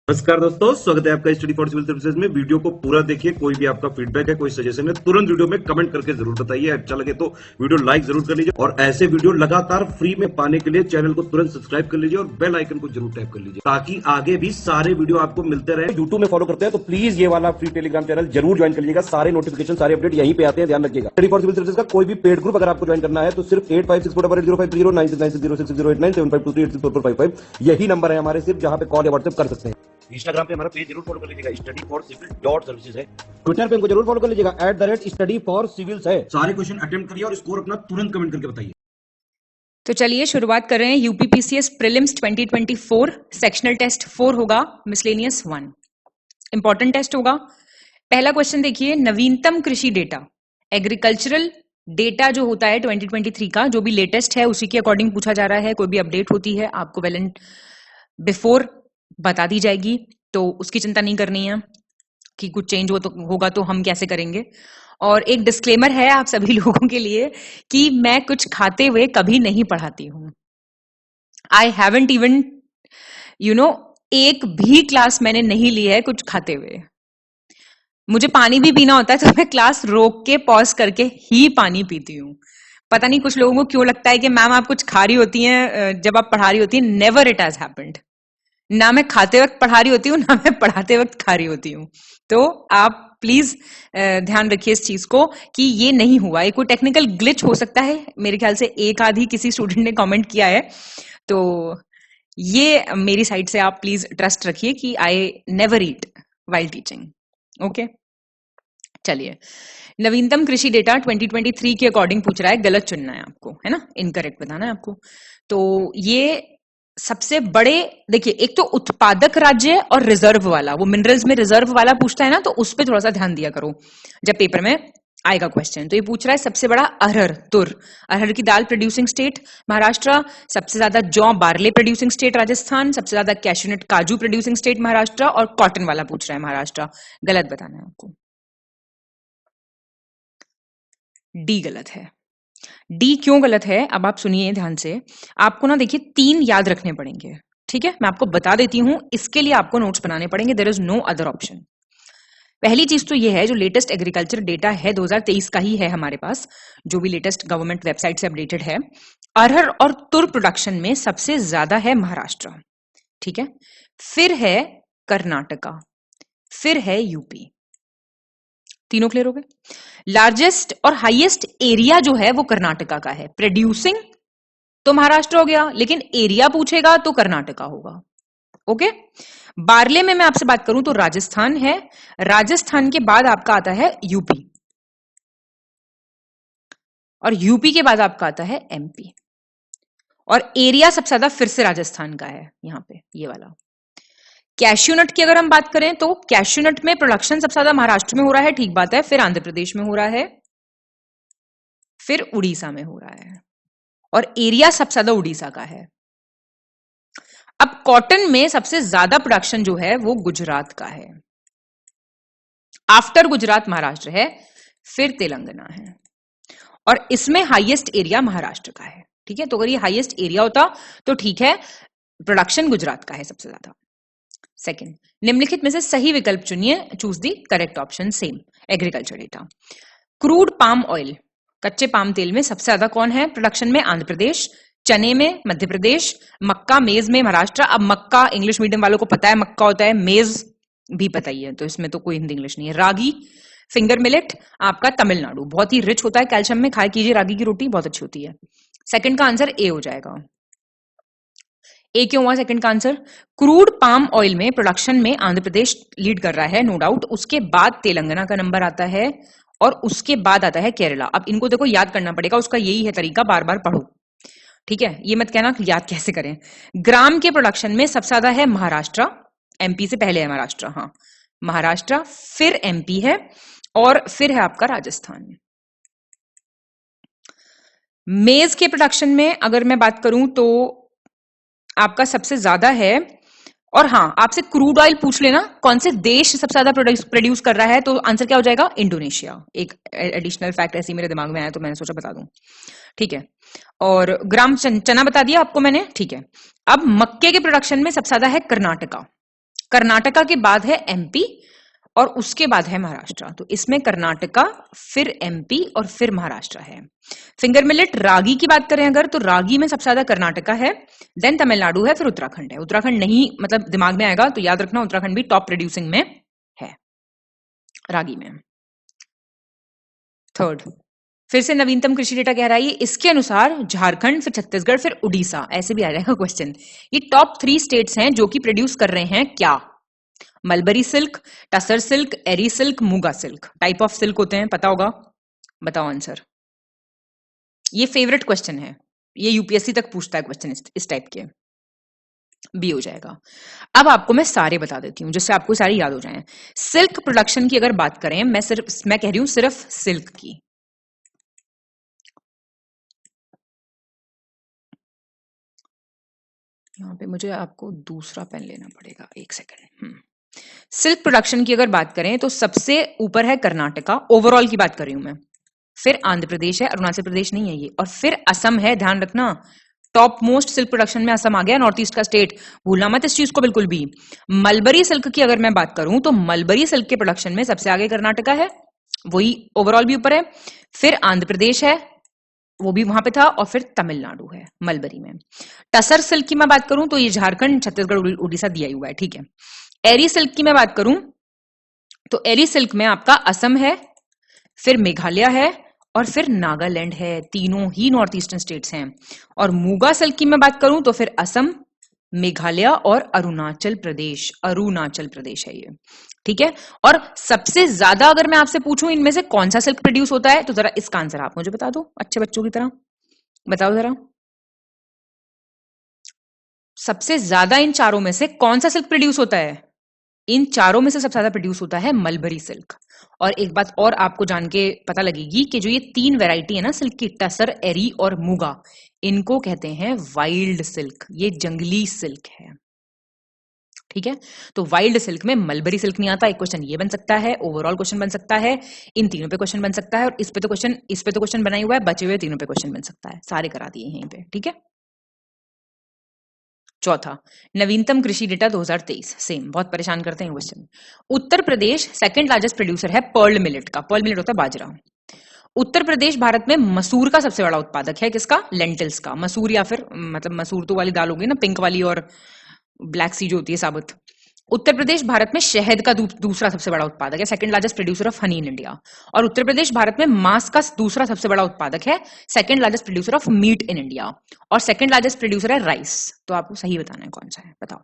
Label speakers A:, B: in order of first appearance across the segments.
A: नमस्कार दोस्तों, स्वागत है आपका स्टडी फॉर सिविल सर्विसेज में। वीडियो को पूरा देखिए। कोई भी आपका फीडबैक है, कोई सजेशन है, तुरंत वीडियो में कमेंट करके जरूर बताइए। अच्छा लगे तो वीडियो लाइक जरूर कर लीजिए और ऐसे वीडियो लगातार फ्री में पाने के लिए चैनल को तुरंत सब्सक्राइब कर लीजिए और बेल आइकन को जरूर टैप कर लीजिए ताकि आगे भी सारे वीडियो आपको मिलते रहे। यूट्यूब में फॉलो करते हैं तो प्लीज ये वाला फ्री टेलीग्राम चैनल जरूर ज्वाइन कर लीजिएगा। सारे नोटिफिकेशन, सारे अपडेट यहीं पे आते हैं, ध्यान रखिएगा। स्टडी फॉर सिविल सर्विसेज का कोई भी पेड ग्रुप अगर आपको ज्वाइन करना है तो सिर्फ 85648053096960608974386455 यही नंबर है हमारे, सिर्फ जहां पे कॉल या व्हाट्सएप कर सकते हैं। इंस्टाग्राम पे हमारा पेज जरूर फॉलो कर लीजिएगा, study for civil dot services है। ट्विटर पे हमको जरूर फॉलो कर लीजिएगा, @स्टडी फॉर सिविल्स है। सारे क्वेश्चन अटेम्प्ट करिए और स्कोर अपना तुरंत कमेंट करके बताइए।
B: तो चलिए शुरुआत कर रहे हैं। यूपीपीसीएस प्रीलिम्स 2024 सेक्शनल टेस्ट 4 होगा, मिसलेनियस 1 इंपॉर्टेंट टेस्ट होगा। पहला क्वेश्चन देखिए, नवीनतम कृषि डेटा, एग्रीकल्चरल डेटा जो होता है 2023 का, जो भी लेटेस्ट है उसी के अकॉर्डिंग पूछा जा रहा है। कोई भी अपडेट होती है आपको वेल एंड बिफोर बता दी जाएगी, तो उसकी चिंता नहीं करनी है कि कुछ चेंज होगा तो हम कैसे करेंगे। और एक डिस्क्लेमर है आप सभी लोगों के लिए कि मैं कुछ खाते हुए कभी नहीं पढ़ाती हूं। आई हैवंट इवन एक भी क्लास मैंने नहीं ली है कुछ खाते हुए। मुझे पानी भी पीना होता है तो मैं क्लास रोक के पॉज करके ही पानी पीती हूँ। पता नहीं कुछ लोगों को क्यों लगता है कि मैम आप कुछ खा रही होती हैं जब आप पढ़ा रही होती हैं। Never it has happened. ना मैं खाते वक्त पढ़ा रही होती हूँ, ना मैं पढ़ाते वक्त खा रही होती हूँ। तो आप प्लीज ध्यान रखिए इस चीज को कि ये नहीं हुआ। ये कोई टेक्निकल ग्लिच हो सकता है, मेरे ख्याल से एक आधी किसी स्टूडेंट ने कमेंट किया है, तो ये मेरी साइड से आप प्लीज ट्रस्ट रखिए कि I never eat while teaching. Okay, चलिए। नवीनतम कृषि डेटा 2023 के अकॉर्डिंग पूछ रहा है, गलत चुनना है आपको, है ना, इनकरेक्ट बताना है आपको। तो ये सबसे बड़े, देखिए, एक तो उत्पादक राज्य और रिजर्व वाला, वो मिनरल्स में रिजर्व वाला पूछता है ना, तो उस पर थोड़ा सा ध्यान दिया करो जब पेपर में आएगा क्वेश्चन। तो ये पूछ रहा है सबसे बड़ा अरहर, अरहर की दाल प्रोड्यूसिंग स्टेट महाराष्ट्र, सबसे ज्यादा जौ बार्ले प्रोड्यूसिंग स्टेट राजस्थान, सबसे ज्यादा कैशूनट काजू प्रोड्यूसिंग स्टेट महाराष्ट्र, और कॉटन वाला पूछ रहा है महाराष्ट्र। गलत बताना है आपको, डी गलत है। डी क्यों गलत है, अब आप सुनिए ध्यान से। आपको ना देखिए 3 याद रखने पड़ेंगे, ठीक है, मैं आपको बता देती हूं, इसके लिए आपको नोट्स बनाने पड़ेंगे। There is no other option. पहली चीज तो ये है, जो लेटेस्ट एग्रीकल्चर डेटा है 2023 का ही है हमारे पास, जो भी लेटेस्ट गवर्नमेंट वेबसाइट से अपडेटेड है। अरहर और तुर प्रोडक्शन में सबसे ज्यादा है महाराष्ट्र, ठीक है, फिर है कर्नाटका, फिर है यूपी। तीनों क्लियर हो गए। लार्जेस्ट और हाईएस्ट एरिया जो है वो कर्नाटका का है। प्रोड्यूसिंग तो महाराष्ट्र हो गया, लेकिन एरिया पूछेगा तो कर्नाटका होगा। ओके, बार्ले में मैं आपसे बात करूं तो राजस्थान है, राजस्थान के बाद आपका आता है यूपी, और यूपी के बाद आपका आता है एमपी, और एरिया सबसे ज्यादा फिर से राजस्थान का है यहां पे, ये वाला। कैश्यूनट की अगर हम बात करें तो कैश्यूनट में प्रोडक्शन सबसे ज्यादा महाराष्ट्र में हो रहा है, ठीक बात है, फिर आंध्र प्रदेश में हो रहा है, फिर उड़ीसा में हो रहा है, और एरिया सबसे ज्यादा उड़ीसा का है। अब कॉटन में सबसे ज्यादा प्रोडक्शन जो है वो गुजरात का है, आफ्टर गुजरात महाराष्ट्र है, फिर तेलंगाना है, और इसमें हाईएस्ट एरिया महाराष्ट्र का है, ठीक है। तो अगर ये हाईएस्ट एरिया होता तो ठीक है, प्रोडक्शन गुजरात का है सबसे ज्यादा। सेकंड, निम्नलिखित में से सही विकल्प चुनिए, choose the correct option, same agriculture data. Crude palm oil, कच्चे पाम तेल में सबसे ज्यादा कौन है प्रोडक्शन में? आंध्र प्रदेश, चने में मध्य प्रदेश, मक्का मेज में महाराष्ट्र। अब मक्का इंग्लिश मीडियम वालों को पता है मक्का होता है, मेज भी पता ही है, तो इसमें तो कोई हिंदी इंग्लिश नहीं है। रागी फिंगर मिलेट आपका तमिलनाडु, बहुत ही रिच होता है कैल्शियम में, खाया कीजिए रागी की रोटी, बहुत अच्छी होती है। सेकंड का आंसर ए हो जाएगा। ए क्यों हुआ सेकंड का आंसर? क्रूड पाम ऑयल में प्रोडक्शन में आंध्र प्रदेश लीड कर रहा है, नो डाउट, उसके बाद तेलंगाना का नंबर आता है, और उसके बाद आता है केरला। अब इनको देखो याद करना पड़ेगा, उसका यही है तरीका, बार बार पढ़ो, ठीक है, ये मत कहना याद कैसे करें। ग्राम के प्रोडक्शन में सबसे ज्यादा है महाराष्ट्र, एमपी से पहले है महाराष्ट्र, हाँ महाराष्ट्र, फिर एमपी है, और फिर है आपका राजस्थान। मेज के प्रोडक्शन में अगर मैं बात करूं तो आपका सबसे ज्यादा है, और हाँ आपसे क्रूड ऑयल पूछ लेना कौन से देश सबसे ज्यादा प्रोड्यूस कर रहा है, तो आंसर क्या हो जाएगा? इंडोनेशिया। एक एडिशनल फैक्ट ऐसे मेरे दिमाग में आया तो मैंने सोचा बता दूं, ठीक है। और ग्राम चना बता दिया आपको मैंने, ठीक है। अब मक्के के प्रोडक्शन में सबसे ज्यादा है कर्नाटका, कर्नाटका के बाद है एमपी और उसके बाद है महाराष्ट्र। तो इसमें कर्नाटका, फिर एमपी और फिर महाराष्ट्र है। फिंगर मिलेट रागी की बात करें अगर, तो रागी में सबसे ज्यादा कर्नाटका है, देन तमिलनाडु है, फिर उत्तराखंड है। उत्तराखंड नहीं मतलब दिमाग में आएगा तो याद रखना उत्तराखंड भी टॉप प्रोड्यूसिंग में है रागी में। थर्ड, फिर से नवीनतम कृषि डेटा कह रहा है इसके अनुसार झारखंड, फिर छत्तीसगढ़, फिर उड़ीसा, ऐसे भी आ जाएगा क्वेश्चन। ये टॉप 3 स्टेट्स हैं जो कि प्रोड्यूस कर रहे हैं क्या? Mulberry silk, tasar silk, eri silk, muga silk. Type of silk होते हैं, पता होगा, बताओ आंसर। ये फेवरेट क्वेश्चन है, ये यूपीएससी तक पूछता है क्वेश्चन इस टाइप के। बी हो जाएगा। अब आपको मैं सारे बता देती हूं जिससे आपको सारे याद हो जाएं। सिल्क प्रोडक्शन की अगर बात करें, मैं कह रही हूं सिर्फ सिल्क की, यहाँ पे मुझे आपको दूसरा पेन लेना पड़ेगा, एक सेकंड। सिल्क प्रोडक्शन की अगर बात करें तो सबसे ऊपर है कर्नाटका, ओवरऑल की बात कर रही हूं मैं, फिर आंध्र प्रदेश है, अरुणाचल प्रदेश नहीं है ये, और फिर असम है। ध्यान रखना टॉप मोस्ट सिल्क प्रोडक्शन में असम आ गया, नॉर्थ ईस्ट का स्टेट, भूलना मत इस चीज को बिल्कुल भी। मलबरी सिल्क की अगर मैं बात करूं तो मलबरी सिल्क के प्रोडक्शन में सबसे आगे कर्नाटका है, वही ओवरऑल भी ऊपर है, फिर आंध्र प्रदेश है, वो भी वहां पे था, और फिर तमिलनाडु है मलबरी में। टसर सिल्क की मैं बात करूं तो ये झारखंड, छत्तीसगढ़, उड़ीसा दिया हुआ है, ठीक है। एरी सिल्क की मैं बात करूं तो एरी सिल्क में आपका असम है, फिर मेघालय है, और फिर नागालैंड है। तीनों ही नॉर्थ ईस्टर्न स्टेट्स हैं। और मूगा सिल्क की मैं बात करूं तो फिर असम, मेघालय और अरुणाचल प्रदेश, अरुणाचल प्रदेश है ये, ठीक है। और सबसे ज्यादा अगर मैं आपसे पूछूं इनमें से कौन सा सिल्क प्रोड्यूस होता है, तो जरा इसका आंसर आप मुझे बता दो अच्छे बच्चों की तरह, बताओ जरा। सबसे ज्यादा इन चारों में से कौन सा सिल्क प्रोड्यूस होता है? इन चारों में से सबसे ज्यादा प्रोड्यूस होता है मलबरी सिल्क। और एक बात और आपको जान के पता लगेगी कि जो ये 3 वैरायटी है ना सिल्क की, टसर, एरी और मूगा, इनको कहते हैं वाइल्ड सिल्क, ये जंगली सिल्क है, ठीक है। तो वाइल्ड सिल्क में मलबरी सिल्क नहीं आता। एक क्वेश्चन ये बन सकता है, ओवरऑल क्वेश्चन बन सकता है, इन तीनों पे क्वेश्चन बन सकता है, और इस पे तो क्वेश्चन बना ही हुआ है, बचे हुए तीनों पे क्वेश्चन बन सकता है, सारे करा दिए यहीं पे, ठीक है। चौथा, नवीनतम कृषि डेटा 2023, सेम, बहुत परेशान करते हैं question. Uttar Pradesh second largest producer है पर्ल मिलेट का। पर्ल मिलेट होता है बाजरा। उत्तर प्रदेश भारत में मसूर का सबसे बड़ा उत्पादक है, किसका? लेंटिल्स का। मसूर या फिर मतलब मसूर तो वाली दाल होगी ना, पिंक वाली, और ब्लैक सी जो होती है साबुत। उत्तर प्रदेश भारत में शहद का दूसरा सबसे बड़ा उत्पादक है, second largest producer of honey in India. और उत्तर प्रदेश भारत में मांस का दूसरा सबसे बड़ा उत्पादक है, second largest producer of meat in India. और सेकंड लार्जेस्ट प्रोड्यूसर है राइस। तो आपको सही बताना है कौन सा है, बताओ।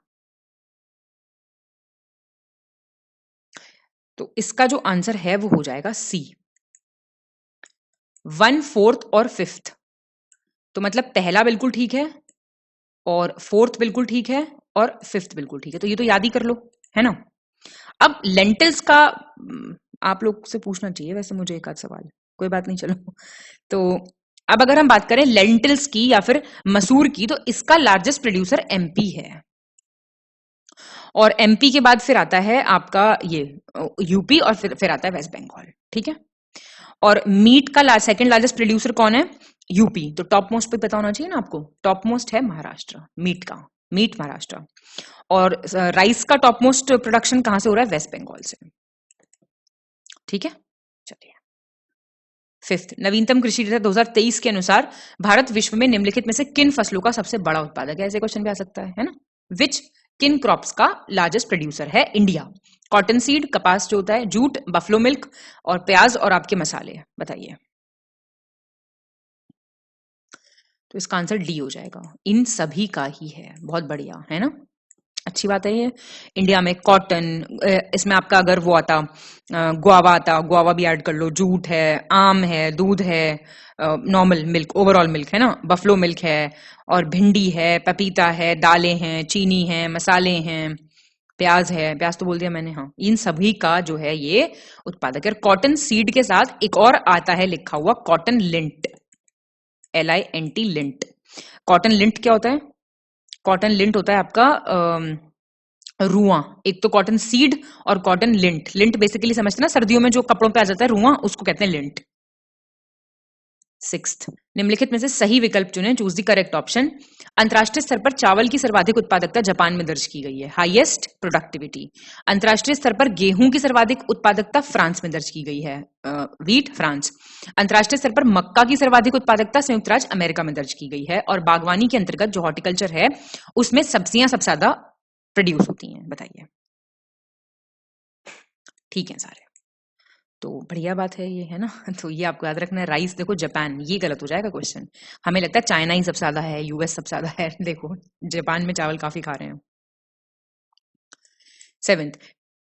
B: तो इसका जो आंसर है वो हो जाएगा सी, 1/4 और 5th। तो मतलब पहला बिल्कुल ठीक है, और 4th बिल्कुल ठीक है, और 5th बिल्कुल ठीक है। तो ये तो याद ही कर लो, है ना। अब लेंटिल्स का आप लोग से पूछना चाहिए वैसे मुझे एक आध सवाल, कोई बात नहीं, चलो। तो अब अगर हम बात करें लेंटिल्स की या फिर मसूर की, तो इसका लार्जेस्ट प्रोड्यूसर एमपी है, और एमपी के बाद फिर आता है आपका ये यूपी, और फिर आता है वेस्ट बंगाल, ठीक है। और मीट का सेकंड लार्जेस्ट प्रोड्यूसर कौन है? यूपी। तो टॉप मोस्ट पे पता होना चाहिए ना आपको, टॉप मोस्ट है महाराष्ट्र, मीट का, मीट महाराष्ट्र। और राइस का टॉप मोस्ट प्रोडक्शन कहां से हो रहा है? वेस्ट बंगाल से, ठीक है। चलिए, 5th, नवीनतम कृषि डेटा 2023 के अनुसार भारत विश्व में निम्नलिखित में से किन फसलों का सबसे बड़ा उत्पादक है? ऐसे क्वेश्चन भी आ सकता है ना। विच किन क्रॉप्स का लार्जेस्ट प्रोड्यूसर है इंडिया? कॉटन सीड, कपास जो होता है, जूट, बफलो मिल्क, और प्याज, और आपके मसाले, बताइए। तो इसका आंसर डी हो जाएगा, इन सभी का ही है। बहुत बढ़िया, है ना, अच्छी बात है ये। इंडिया में कॉटन, इसमें आपका अगर वो आता गुआवा आता, गुआवा भी ऐड कर लो, जूट है, आम है, दूध है, नॉर्मल मिल्क, ओवरऑल मिल्क है ना, बफलो मिल्क है, और भिंडी है, पपीता है, दालें हैं, चीनी है, मसाले हैं, प्याज है, प्याज तो बोल दिया मैंने, हाँ। इन सभी का जो है ये उत्पादक है। कॉटन सीड के साथ एक और आता है लिखा हुआ, cotton lint, LINT, lint. Cotton lint क्या होता है? कॉटन लिंट होता है आपका रुआ। एक तो कॉटन सीड और कॉटन लिंट। लिंट बेसिकली समझते ना, सर्दियों में जो कपड़ों पे आ जाता है रुआ, उसको कहते हैं लिंट, सिक्स्थ, निम्नलिखित में से सही विकल्प चुनें, चूज द करेक्ट ऑप्शन। अंतर्राष्ट्रीय स्तर पर चावल की सर्वाधिक उत्पादकता जापान में दर्ज की गई है, हाईएस्ट प्रोडक्टिविटी। अंतर्राष्ट्रीय स्तर पर गेहूं की सर्वाधिक उत्पादकता फ्रांस में दर्ज की गई है, व्हीट फ्रांस। अंतर्राष्ट्रीय स्तर पर मक्का की सर्वाधिक उत्पादकता संयुक्त राज्य अमेरिका में दर्ज की गई है। और बागवानी के अंतर्गत जो हॉर्टिकल्चर है उसमें सब्जियां सबसे ज्यादा प्रोड्यूस होती हैं, बताइए। ठीक है सारे, तो बढ़िया बात है ये, है ना। तो ये आपको याद रखना है। राइस देखो जापान, ये गलत हो जाएगा क्वेश्चन। हमें लगता है चाइना ही सबसे ज्यादा है, यूएस सबसे ज्यादा है, देखो जापान में चावल काफी खा रहे हैं। सेवेंथ,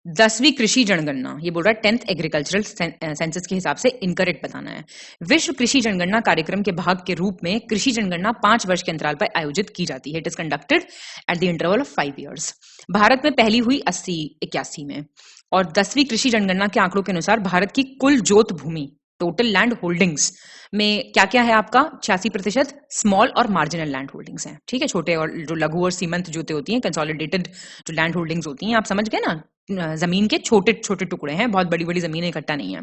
B: 10वीं कृषि जनगणना, ये बोल रहा है 10th एग्रीकल्चरल सेंसस के हिसाब से इनकरेक्ट बताना है। विश्व कृषि जनगणना कार्यक्रम के भाग के रूप में कृषि जनगणना 5 वर्ष के अंतराल पर आयोजित की जाती है। It is conducted at the interval of 5 years। Bharat में पहली हुई 80-81 में। और 10वीं कृषि जनगणना के आंकड़ों के अनुसार भारत की कुल जोत भूमि, टोटल लैंड होल्डिंग्स में क्या क्या है आपका, 86% स्मॉल और मार्जिनल लैंड होल्डिंग्स हैं। ठीक है, छोटे और जो लघु और सीमंत जोते होती हैं, कंसोलिडेटेड जो लैंड होल्डिंग्स होती हैं, आप समझ गए ना, जमीन के छोटे छोटे टुकड़े हैं, बहुत बड़ी बड़ी जमीनें इकट्ठा नहीं है।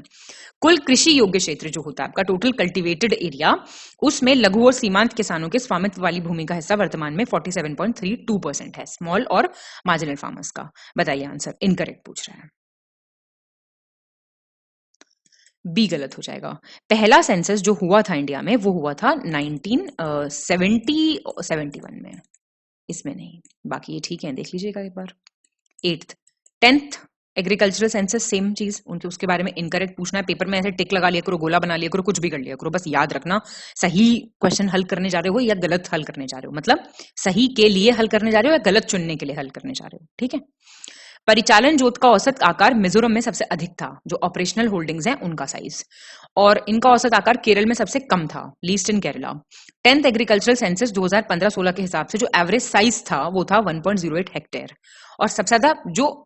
B: कुल कृषि योग्य क्षेत्र जो होता है आपका, टोटल कल्टीवेटेड एरिया, उसमें लघु और सीमांत किसानों के स्वामित्व वाली भूमि का हिस्सा वर्तमान में 47.32% है, स्मॉल और मार्जिनल फार्मर्स का। बताइए आंसर। इनकरेक्ट पूछ रहा है, बी गलत हो जाएगा। पहला सेंसस जो हुआ था इंडिया में वो हुआ था 1971 में, इसमें नहीं। बाकी ये ठीक है, देख लीजिएगा एक बार। 8th, 10th agricultural census same चीज, उनके उसके बारे में इनकरेक्ट पूछना है। पेपर में ऐसे टिक लगा लिया करो, गोला बना लिया करो, कुछ भी कर लिया करो, बस याद रखना सही क्वेश्चन हल करने जा रहे हो या गलत हल करने जा रहे हो, मतलब सही के लिए हल करने जा रहे हो या गलत चुनने के लिए हल करने जा रहे हो। ठीक है। परिचालन जोत का औसत आकार मिजोरम में सबसे अधिक था, जो ऑपरेशनल होल्डिंग्स हैं उनका साइज, और इनका औसत आकार केरल में सबसे कम था, least in Kerala. 10th agricultural census 2015-16 के हिसाब से जो एवरेज साइज था वो था 1.08 हेक्टेयर, और सबसे ज्यादा जो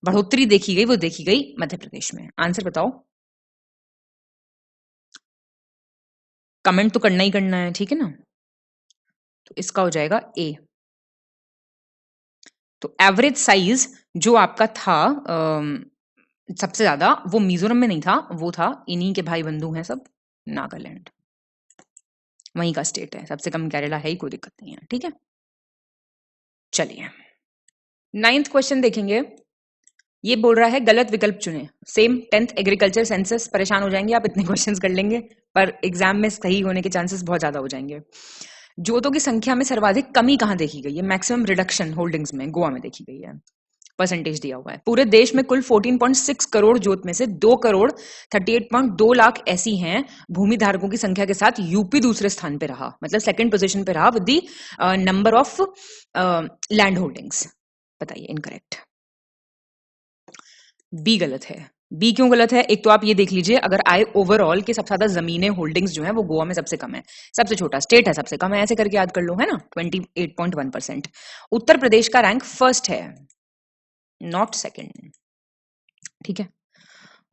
B: बढ़ोतरी देखी गई वो देखी गई मध्य प्रदेश में। आंसर बताओ, कमेंट तो करना ही करना है, ठीक है ना। तो इसका हो जाएगा ए। तो एवरेज साइज जो आपका था सबसे ज्यादा, वो मिजोरम में नहीं था, वो था इन्हीं के भाई बंधु हैं सब, नागालैंड, वहीं का स्टेट है। सबसे कम केरला है ही, कोई दिक्कत नहीं है। ठीक है, चलिए 9th क्वेश्चन देखेंगे। ये बोल रहा है गलत विकल्प चुने, सेम 10th एग्रीकल्चर सेंसस। परेशान हो जाएंगे आप, इतने क्वेश्चंस कर लेंगे पर एग्जाम में सही होने के चांसेस बहुत ज्यादा हो जाएंगे। जोतों की संख्या में सर्वाधिक कमी कहां देखी गई है? मैक्सिमम रिडक्शन होल्डिंग्स में गोवा में देखी गई है, परसेंटेज दिया हुआ है। पूरे देश में कुल 14.6 करोड़ जोत में से 2 करोड़ 38.2 लाख ऐसी हैं भूमि धारकों की संख्या के साथ यूपी दूसरे स्थान पे रहा, मतलब सेकंड पोजीशन पे रहा with the number of land holdings. बताइए इनकरेक्ट। बी गलत है। बी क्यों गलत है? एक तो आप ये देख लीजिए, अगर आए ओवरऑल के सबसे ज्यादा जमीनें होल्डिंग्स जो है वो गोवा में सबसे कम है, सबसे छोटा स्टेट है सबसे कम है, ऐसे करके याद कर लो, है ना, 28.1%। उत्तर प्रदेश का रैंक फर्स्ट है, नॉट सेकंड। ठीक है,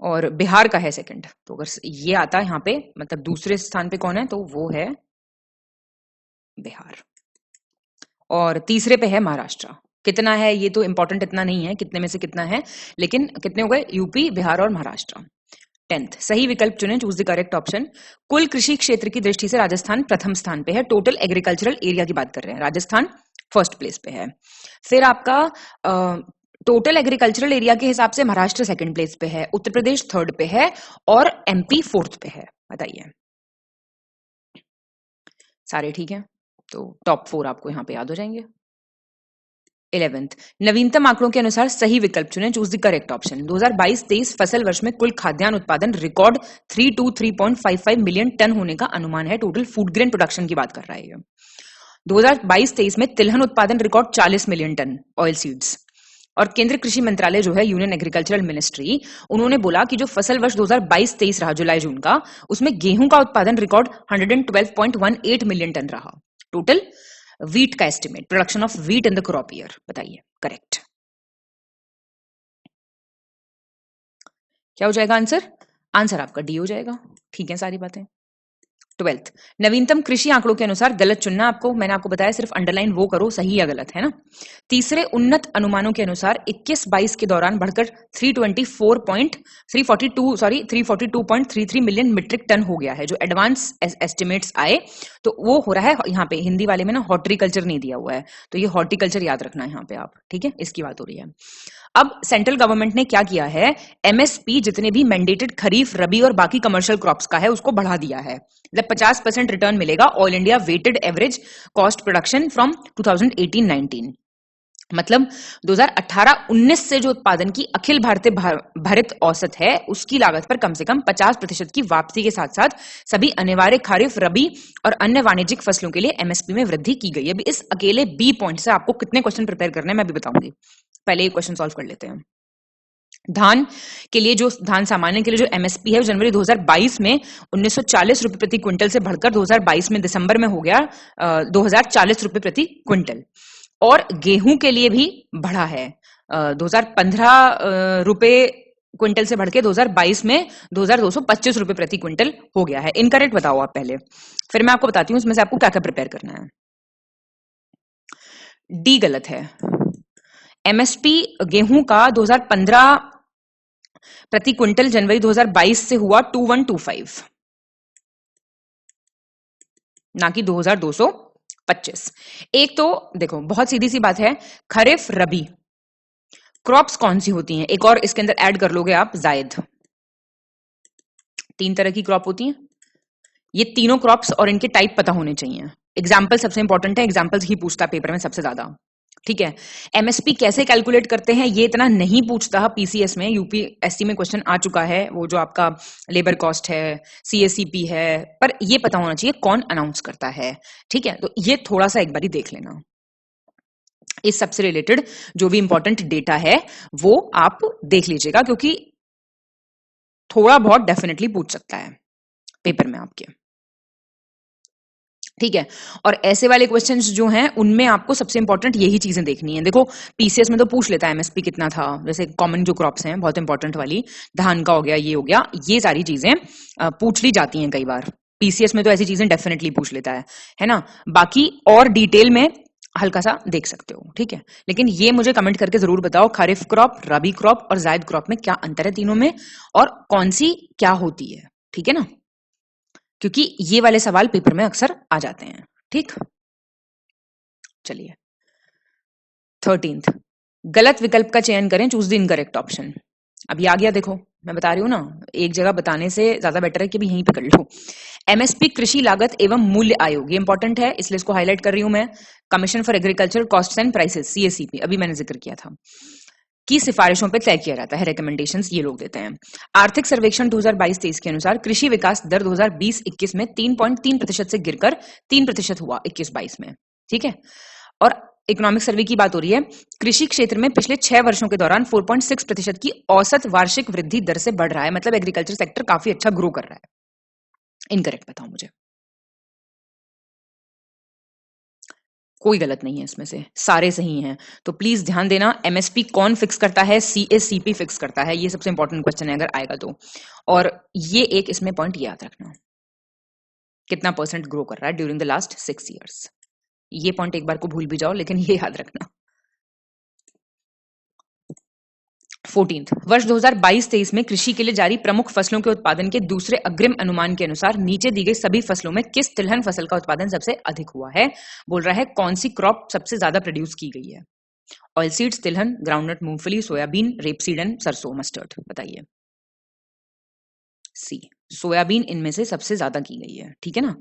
B: और बिहार का है सेकंड। तो अगर ये आता है यहाँ पे, मतलब दूसरे स्थान पे कौन है, तो वो है बिहार, और तीसरे पे है महाराष्ट्र। कितना है ये तो इंपॉर्टेंट इतना नहीं है कितने में से कितना है, लेकिन कितने हो गए? यूपी, बिहार और महाराष्ट्र। 10th सही विकल्प चुनें, चूज द करेक्ट ऑप्शन। कुल कृषि क्षेत्र की दृष्टि से राजस्थान प्रथम स्थान पे है, टोटल एग्रीकल्चरल एरिया की बात कर रहे हैं, राजस्थान फर्स्ट प्लेस पे है। फिर आपका टोटल एग्रीकल्चरल एरिया के हिसाब से महाराष्ट्र सेकंड प्लेस पे है, उत्तर प्रदेश थर्ड पे है, और एमपी फोर्थ पे है। बताइए सारे ठीक है, तो टॉप 4 आपको यहाँ पे याद हो जाएंगे। 11th नवीनतम आंकड़ों के अनुसार सही विकल्प चुनें, चूज द करेक्ट ऑप्शन। 2022-23 फसल वर्ष में कुल खाद्यान्न उत्पादन रिकॉर्ड 323.55 मिलियन टन होने का अनुमान है। टोटल फूड ग्रेन प्रोडक्शन की बात कर रहा है ये। 2022-23 में तिलहन उत्पादन record 40 million ton oil seeds. और केंद्रीय कृषि मंत्रालय जो है, यूनियन एग्रीकल्चरल मिनिस्ट्री, उन्होंने बोला कि जो फसल वर्ष 2022-23 रहा जुलाई जून का, उसमें गेहूं का उत्पादन रिकॉर्ड 112.18 मिलियन टन रहा। टोटल वीट का estimate, production of wheat in the crop year. बताइए करेक्ट क्या हो जाएगा आंसर? आंसर आपका डी हो जाएगा। ठीक है सारी बातें। 12th, नवीनतम कृषि आंकड़ों के अनुसार गलत चुनना आपको, मैंने आपको बताया सिर्फ अंडरलाइन वो करो सही या गलत, है ना। तीसरे उन्नत अनुमानों के अनुसार 21-22 के दौरान बढ़कर 342.33 मिलियन मीट्रिक टन हो गया है। जो एडवांस एस्टिमेट्स आए तो वो हो रहा है यहाँ पे हिंदी वाले में ना, हॉर्टिकल्चर नहीं दिया हुआ है, तो ये हॉर्टिकल्चर याद रखना है यहाँ पे आप, ठीक है, इसकी बात हो रही है। अब सेंट्रल गवर्नमेंट ने क्या किया है, एमएसपी जितने भी मैंडेटेड खरीफ, रबी और बाकी कमर्शियल क्रॉप्स का है उसको बढ़ा दिया है। मतलब 50% रिटर्न मिलेगा all India weighted average cost production from 2018-19। मतलब 2018-19 से जो उत्पादन की अखिल भारतीय भारित औसत है उसकी लागत पर कम से कम 50% की वापसी के साथ साथ सभी अनिवार्य खरीफ, रबी और अन्य वाणिज्यिक फसलों के लिए एमएसपी में वृद्धि की गई है। अभी इस अकेले बी पॉइंट से आपको कितने क्वेश्चन प्रिपेयर करने हैं मैं भी बताऊंगी, पहले ये क्वेश्चन सॉल्व कर लेते हैं। धान के लिए जो धान सामान्य के लिए जो एमएसपी है जनवरी 2022 में 1940 रुपए प्रति क्विंटल से बढ़कर 2022 में दिसंबर में हो गया 2040 रुपए प्रति क्विंटल। और गेहूं के लिए भी बढ़ा है 2015 रुपए क्विंटल से बढ़ के 2022 में 2225 रुपए प्रति क्विंटल हो गया है। इनकरेक्ट बताओ आप पहले, फिर मैं आपको बताती हूँ इसमें से आपको क्या क्या प्रिपेयर करना है। डी गलत है। एमएसपी गेहूं का 2015 प्रति क्विंटल जनवरी 2022 से हुआ 2125, ना कि 2225। एक तो देखो बहुत सीधी सी बात है, खरीफ रबी क्रॉप्स कौन सी होती हैं, एक और इसके अंदर ऐड कर लोगे आप जायद। 3 तरह की क्रॉप होती हैं, ये तीनों क्रॉप्स और इनके टाइप पता होने चाहिए। एग्जाम्पल सबसे इंपॉर्टेंट है, एग्जाम्पल्स ही पूछता पेपर में सबसे ज्यादा, ठीक है। एमएसपी कैसे कैलकुलेट करते हैं ये इतना नहीं पूछता पीसीएस में, यूपीएससी में क्वेश्चन आ चुका है, वो जो आपका लेबर कॉस्ट है, सीएससीपी है, पर ये पता होना चाहिए कौन अनाउंस करता है, ठीक है। तो ये थोड़ा सा एक बार देख लेना, इस सबसे रिलेटेड जो भी इंपॉर्टेंट डेटा है वो आप देख लीजिएगा, क्योंकि थोड़ा बहुत डेफिनेटली पूछ सकता है पेपर में आपके, ठीक है। और ऐसे वाले क्वेश्चंस जो हैं उनमें आपको सबसे इंपॉर्टेंट यही चीजें देखनी है। देखो पीसीएस में तो पूछ लेता है एमएसपी कितना था, जैसे कॉमन जो क्रॉप्स हैं बहुत इंपॉर्टेंट वाली, धान का हो गया, ये हो गया, ये सारी चीजें पूछ ली जाती हैं कई बार। पीसीएस में तो ऐसी चीजें डेफिनेटली पूछ लेता है ना। बाकी और डिटेल में हल्का सा देख सकते हो, ठीक है। लेकिन ये मुझे कमेंट करके जरूर बताओ, खरीफ क्रॉप, रबी क्रॉप और जायद क्रॉप में क्या अंतर है तीनों में, और कौन सी क्या होती है, ठीक है ना, क्योंकि ये वाले सवाल पेपर में अक्सर आ जाते हैं, ठीक। चलिए 13th, गलत विकल्प का चयन करें, चूज द इनकरेक्ट ऑप्शन। अभी आ गया, देखो मैं बता रही हूं ना, एक जगह बताने से ज्यादा बेटर है कि भी यहीं पे कर लो। एमएसपी कृषि लागत एवं मूल्य आयोग, ये इंपॉर्टेंट है इसलिए इसको हाईलाइट कर रही हूं मैं। Commission for agriculture cost and prices, CACP, अभी मैंने जिक्र किया था, की सिफारिशों पर तय किया जाता है, रिकमेंडेशंस ये लोग देते हैं। आर्थिक सर्वेक्षण 2022-23 के अनुसार कृषि विकास दर 2020-21 में 3.3% से गिरकर 3% हुआ 21-22 में, ठीक है। और इकोनॉमिक सर्वे की बात हो रही है, कृषि क्षेत्र में पिछले 6 वर्षों के दौरान 4.6% की औसत वार्षिक वृद्धि दर से बढ़ रहा है, मतलब एग्रीकल्चर सेक्टर काफी अच्छा ग्रो कर रहा है। इनकरेक्ट बताओ मुझे, कोई गलत नहीं है इसमें से, सारे सही हैं। तो प्लीज ध्यान देना, एमएसपी कौन फिक्स करता है, सीएसीपी फिक्स करता है, ये सबसे इंपॉर्टेंट क्वेश्चन है अगर आएगा तो। और ये एक इसमें पॉइंट याद रखना, कितना परसेंट ग्रो कर रहा है ड्यूरिंग द लास्ट 6 ईयर्स, ये पॉइंट एक बार को भूल भी जाओ लेकिन ये याद रखना। 14th, वर्ष 2022-23 में कृषि के लिए जारी प्रमुख फसलों के उत्पादन के दूसरे अग्रिम अनुमान के अनुसार नीचे दी गई सभी फसलों में किस तिलहन फसल का उत्पादन सबसे अधिक हुआ है। बोल रहा है कौन सी क्रॉप सबसे ज्यादा प्रोड्यूस की गई है। ऑयल सीड्स, तिलहन, ग्राउंडनट, मूंगफली, सोयाबीन, रेपसीड एंड सरसों, मस्टर्ड, बताइए। सी, सोयाबीन इनमें से सबसे ज्यादा की गई है, ठीक है ना।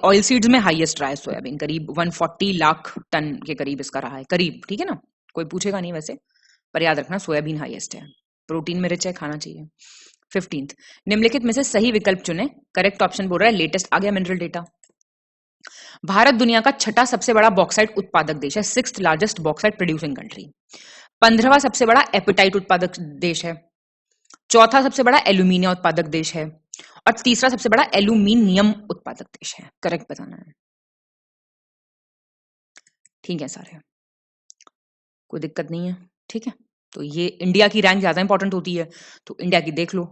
B: ऑयल सीड्स में हाईएस्ट रहा है सोयाबीन, करीब 140 लाख टन के करीब इसका रहा है, करीब, ठीक है ना, कोई पूछेगा नहीं वैसे, पर याद रखना सोयाबीन हाईएस्ट है, प्रोटीन में रिच है, खाना चाहिए। 15th, निम्नलिखित में से सही विकल्प चुने। करेक्ट ऑप्शन बोल रहा है लेटेस्ट, आ गया मिनरल डेटा। भारत दुनिया का छठा सबसे बड़ा बॉक्साइट उत्पादक देश है, 6th largest bauxite producing country. 15वां सबसे बड़ा एपिटाइट उत्पादक देश है। चौथा सबसे बड़ा एल्यूमिनियम उत्पादक देश है, और तीसरा सबसे बड़ा एल्यूमिनियम उत्पादक देश है। करेक्ट बताना है, ठीक है सारे, कोई दिक्कत नहीं है, ठीक है। तो ये इंडिया की रैंक ज्यादा इंपॉर्टेंट होती है, तो इंडिया की देख लो,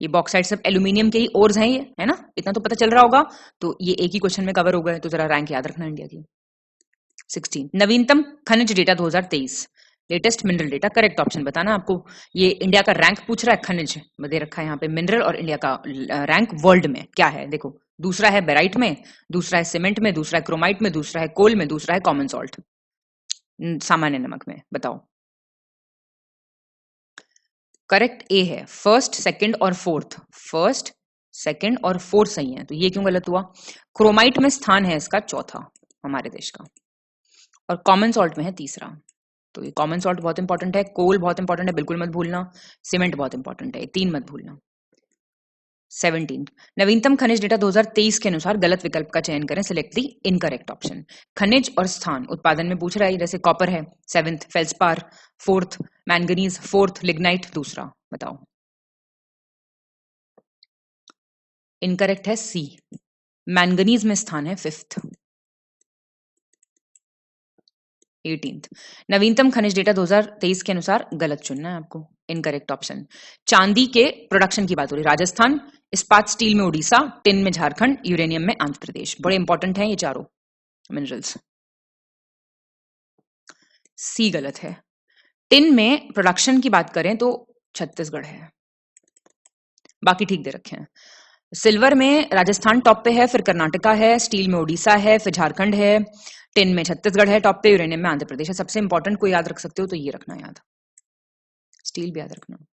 B: ये बॉक्साइट सब एल्यूमिनियम के ही ओर्स हैं, ये है ना, इतना तो पता चल रहा होगा। तो ये एक ही क्वेश्चन में कवर हो गए, तो जरा रैंक याद रखना इंडिया की। 16 नवीनतम खनिज data 2023, latest mineral data, correct option बताना आपको। ये इंडिया का रैंक पूछ रहा है, खनिज दे रखा है यहाँ पे मिनरल, और इंडिया का रैंक वर्ल्ड में क्या है देखो। दूसरा है बेराइट में, दूसरा है सीमेंट में, दूसरा है क्रोमाइट में, दूसरा है कोल में, दूसरा है कॉमन सॉल्ट, सामान्य नमक में। बताओ। करेक्ट ए है, फर्स्ट सेकंड और फोर्थ, फर्स्ट सेकंड और फोर्थ सही है। तो ये क्यों गलत हुआ? क्रोमाइट में स्थान है इसका चौथा हमारे देश का, और कॉमन सॉल्ट में है तीसरा। तो ये कॉमन सॉल्ट बहुत इंपॉर्टेंट है, कोल बहुत इंपॉर्टेंट है, बिल्कुल मत भूलना, सीमेंट बहुत इंपॉर्टेंट है, तीन मत भूलना। 17 नवीनतम खनिज डेटा 2023 के अनुसार गलत विकल्प का चयन करें, सिलेक्ट दी इनकरेक्ट ऑप्शन। खनिज और स्थान उत्पादन में पूछ रहा है, जैसे कॉपर है 7th, feldspar 4th, manganese 4th, lignite दूसरा। बताओ। इनकरेक्ट है सी, मैंगनीज में स्थान है 5th। 18 नवीनतम खनिज डेटा 2023 के अनुसार गलत चुनना है आपको, इनकरेक्ट ऑप्शन। चांदी के प्रोडक्शन की बात हो रही, राजस्थान, इस्पात स्टील में उड़ीसा, टिन में झारखंड, यूरेनियम में आंध्र प्रदेश। बड़े इंपॉर्टेंट हैं ये चारों मिनरल्स। सी गलत है। टिन में प्रोडक्शन की बात करें तो छत्तीसगढ़ है, बाकी ठीक दे रखे हैं। सिल्वर में राजस्थान टॉप पे है, फिर कर्नाटका है, स्टील में उड़ीसा है, फिर झारखंड है, टिन में छत्तीसगढ़ है टॉप पे, यूरेनियम में आंध्र प्रदेश है। सबसे इंपॉर्टेंट को याद रख सकते हो तो ये रखना याद, स्टील भी याद रखना।